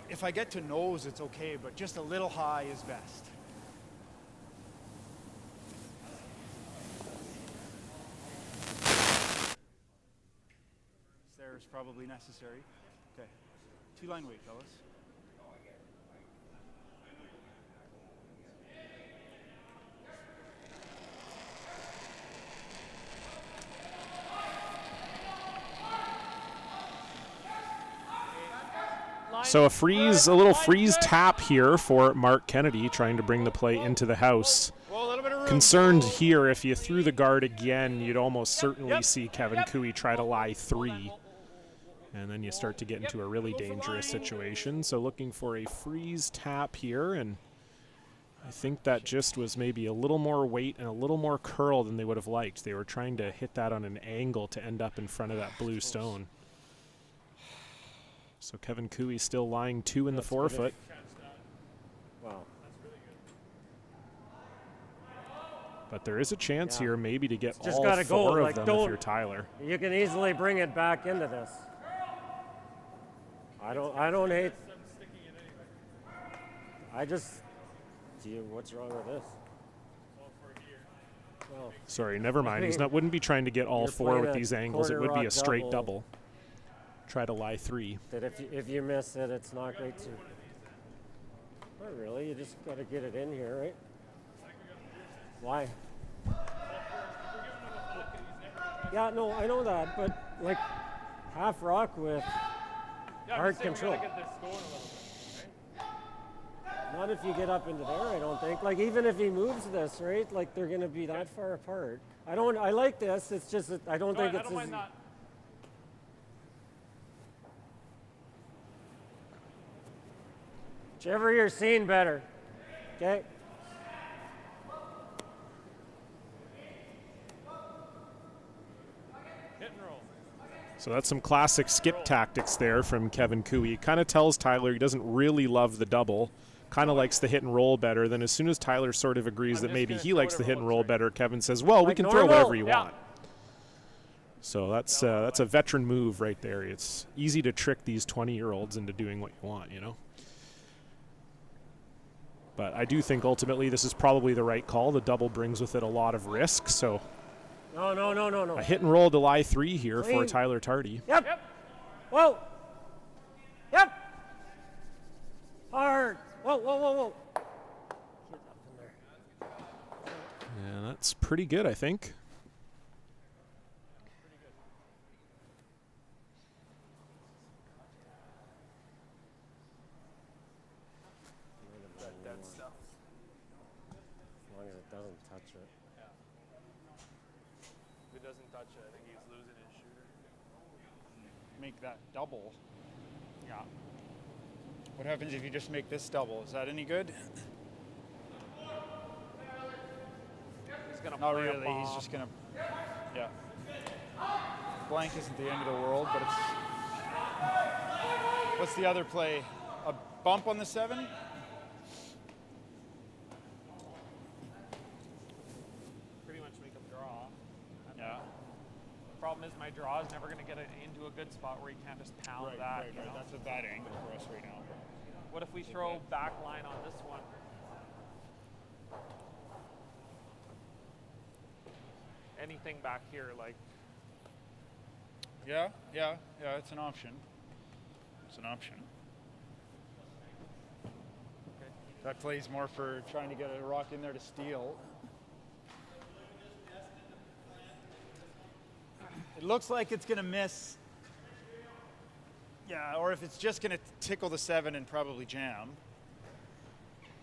If I get to nose, it's okay, but just a little high is best. There is probably necessary. Okay. 2-line weight, fellas. So a little freeze tap here for Mark Kennedy, trying to bring the play into the house. Concerned here, if you threw the guard again, you'd almost certainly see Kevin Cooey try to lie 3. And then you start to get into a really dangerous situation. So looking for a freeze tap here, and I think that just was maybe a little more weight and a little more curl than they would have liked. They were trying to hit that on an angle to end up in front of that blue stone. So Kevin Cooey still lying 2 in the forefoot. Wow. But there is a chance here maybe to get Just all gotta 4 go. of Like, them don't- if you're Tyler. You can easily bring it back into this. I don't hate. I just. What's wrong with this? Well, Sorry, never mind. He's mean, not wouldn't be trying to get all you're 4 with playing a these angles. It quarter would be a rock straight double. double. Try to lie 3. that if you miss it, it's not great too. Not really. You just got to get it in here, right? Why? Yeah, no, I know that, but like half rock with hard control. Get this going a little bit, right? Not if you get up into there, I don't think. Like even if he moves this, right? Like they're going to be that far apart. I like this. It's just that I don't think I it's don't mind that. whichever you're seeing better. Okay. Hit and roll. So that's some classic skip tactics there from Kevin Cooey. Kind of tells Tyler he doesn't really love the double. Kind of likes the hit and roll better. Then as soon as Tyler sort of agrees I'm that just maybe gonna he throw likes the whatever hit and looks roll right. better, Kevin says, well, we Like can throw normal. whatever you Yeah. want. So that's a veteran move right there. It's easy to trick these 20-year-olds into doing what you want, you know. But I do think ultimately this is probably the right call. The double brings with it a lot of risk. So No. a hit and roll to lie 3 here for Clean. Tyler Tardy. Yep. Whoa. Yep. Hard. Whoa. Get up in there. And that's pretty good, I think. That stuff. As long as it doesn't touch it. If it doesn't touch it, I think he's losing his shooter. Make that double. Yeah. What happens if you just make this double? Is that any good? He's gonna Not play a really. bomb. He's just gonna. Yeah. Blank isn't the end of the world, but it's. What's the other play? A bump on the 7? Pretty much make him draw. Yeah. Problem is my draw is never gonna get it into a good spot where he can't just pound that. You know? That's a bad angle for us right now. What if we throw back line on this one? Anything back here, like Yeah, it's an option. It's an option. That plays more for trying to get a rock in there to steal. It looks like it's going to miss. Yeah, or if it's just going to tickle the 7 and probably jam.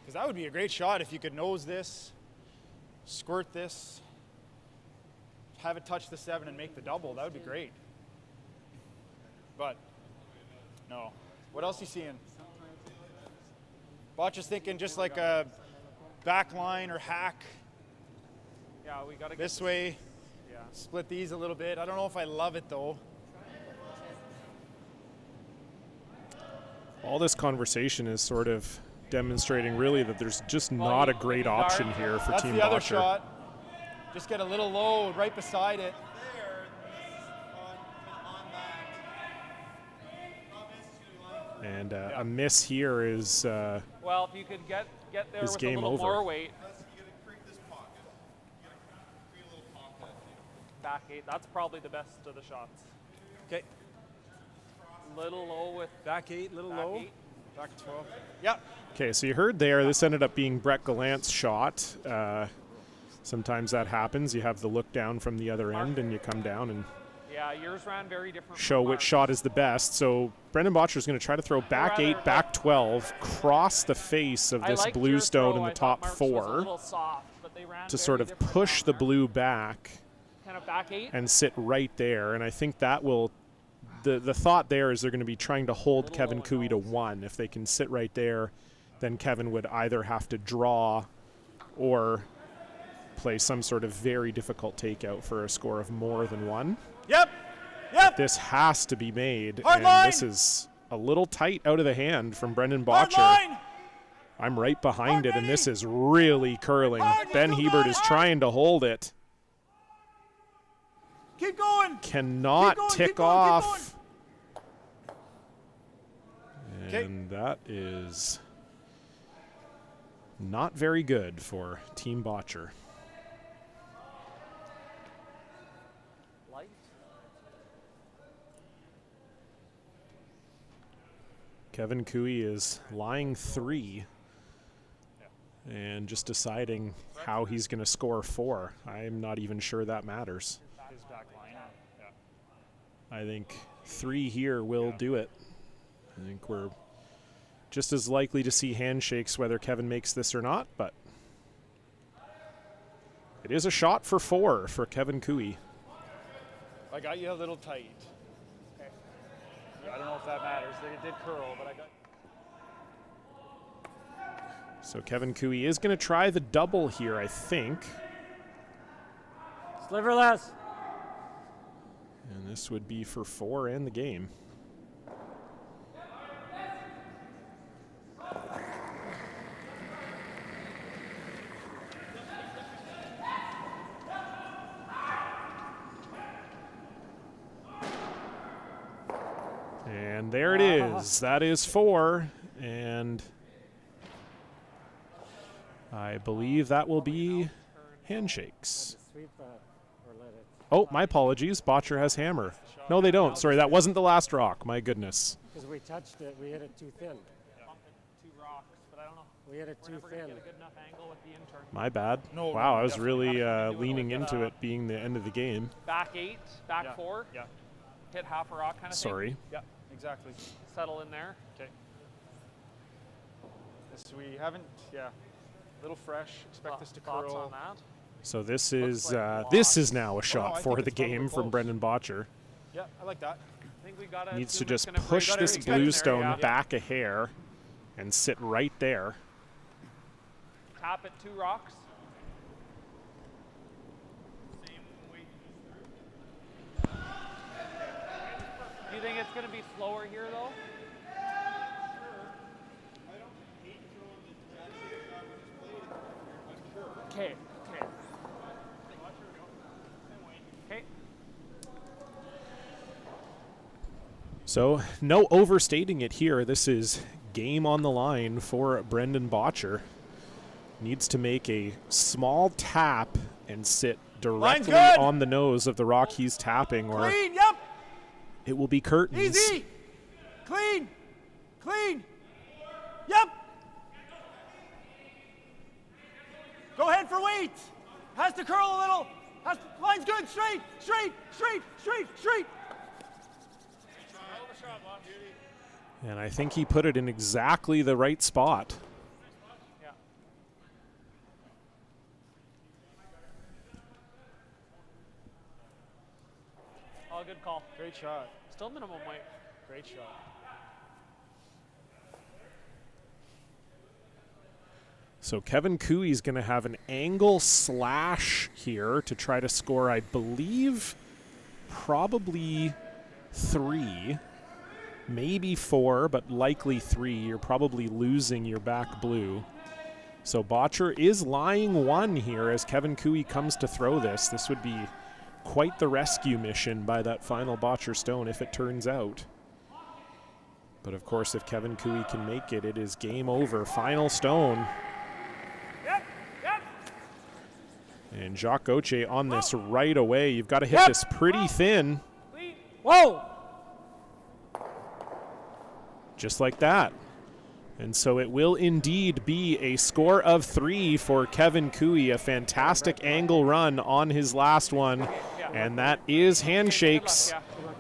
Because that would be a great shot if you could nose this, squirt this, have it touch the 7 and make the double. That would be great. But, no. What else you seeing? Bottcher's thinking just like a back line or hack Yeah, we got to get this way. Yeah. Split these a little bit. I don't know if I love it though. All this conversation is sort of demonstrating really that there's just Well, not a you- great you guard- option here for That's Team the other Bottcher. shot. Just get a little low right beside it. There, this is on that. And a miss here is Well, if you could get there Is with a game little over. more weight, You gotta create this pocket. You gotta create a little pocket. back 8, that's probably the best of the shots. Okay. Little low with Back 8, little back low. 8. Back 12. Yeah. okay. So you heard there. This ended up being Brett Gallant's shot. Sometimes that happens. You have the look down from the other end, and you come down and Yeah, yours ran very different. show from which ours. shot is the best. So Brendan Bottcher is going to try to throw back rather 8, back 12, cross the face of I this liked blue your stone throw. in I the thought top Mark's was a 4 little soft, but they ran to very sort of different push down the there. blue back Kind of back 8. and sit right there. And I think that will. The thought there is they're going to be trying to hold Little Kevin low and Cooey to nose. 1. If they can sit right there, then Kevin would either have to draw or play some sort of very difficult takeout for a score of more than 1. Yep. Yep. This has to be made, Hard and line! this is a little tight out of the hand from Brendan Hard Bottcher. line. I'm right behind Hard it, and this ready! is really curling. Hard, Ben you Hebert got is it! trying to hold it. Keep going. Cannot Keep going, tick keep going, off. Okay. And that is not very good for Team Bottcher. Light. Kevin Cooey is lying 3 and just deciding how he's going to score 4. I'm not even sure that matters. His back line. Yeah. I think 3 here will do it. I think we're just as likely to see handshakes whether Kevin makes this or not, but it is a shot for 4 for Kevin Cooey. I got you a little tight. Okay. I don't know if that matters. It did curl, but I got. So Kevin Cooey is going to try the double here, I think. Sliver less. And this would be for 4 and the game. And there it is. That is 4. And I believe that will be handshakes. Sweep that or let it. Oh, my apologies. Bottcher has hammer. No, they don't. Sorry, that wasn't the last rock. My goodness. Because we touched it, we hit it too thin. Bump it 2 rocks, but I don't know. We hit it We're too never going thin. to get a good enough angle with the intern. My bad. No, wow, no, I was definitely really not. leaning into it being the end of the game. Back 8, back Yeah. 4. Yeah. Hit half a rock kind of Sorry. Yeah. Exactly. thing. Settle in there. Okay. This we haven't. Yeah. A little fresh. Expect this to Thoughts curl. on that? So this is like this lost. is now a shot I for think the it's probably game from close. Brendan Bottcher. Yeah, I like that. I think we got to Needs to just push gotta this expect blue there, stone yeah. back a hair and sit right there. Tap it 2 rocks. Do you think it's going to be slower here, though? Okay. Okay. Okay. So no overstating it here. This is game on the line for Brendan Bottcher. Needs to make a small tap and sit directly good. on the nose of the rock he's tapping, or Clean. Yep. it will be curtains. Easy. Clean. Clean. Yep. Go ahead for weight. Has to curl a little. Line's good. Straight. Straight. Straight. Straight. Straight. And I think he put it in exactly the right spot. Yeah. Oh, good call. Great shot. Still minimum weight. Great shot. So Kevin Cooey's going to have an angle slash here to try to score, I believe, probably 3, maybe 4, but likely 3. You're probably losing your back blue. So Bottcher is lying 1 here as Kevin Cooey comes to throw this. This would be quite the rescue mission by that final Bottcher stone if it turns out. But of course, if Kevin Cooey can make it, it is game over. Final stone. And Jacques Gauthier on this right away. You've got to hit this pretty thin. Whoa! Just like that. And so it will indeed be a score of 3 for Kevin Cooey. A fantastic angle run on his last one. And that is handshakes.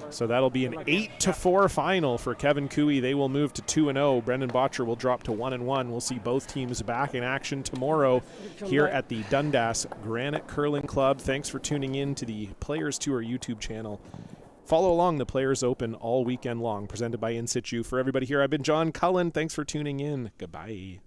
So that'll be an 8-4 final for Kevin Cooey. They will move to 2-0. Brendan Bottcher will drop to 1-1. We'll see both teams back in action tomorrow here at the Dundas Granite Curling Club. Thanks for tuning in to the Players Tour YouTube channel. Follow along the Players Open all weekend long, presented by In Situ. For everybody here, I've been John Cullen. Thanks for tuning in. Goodbye.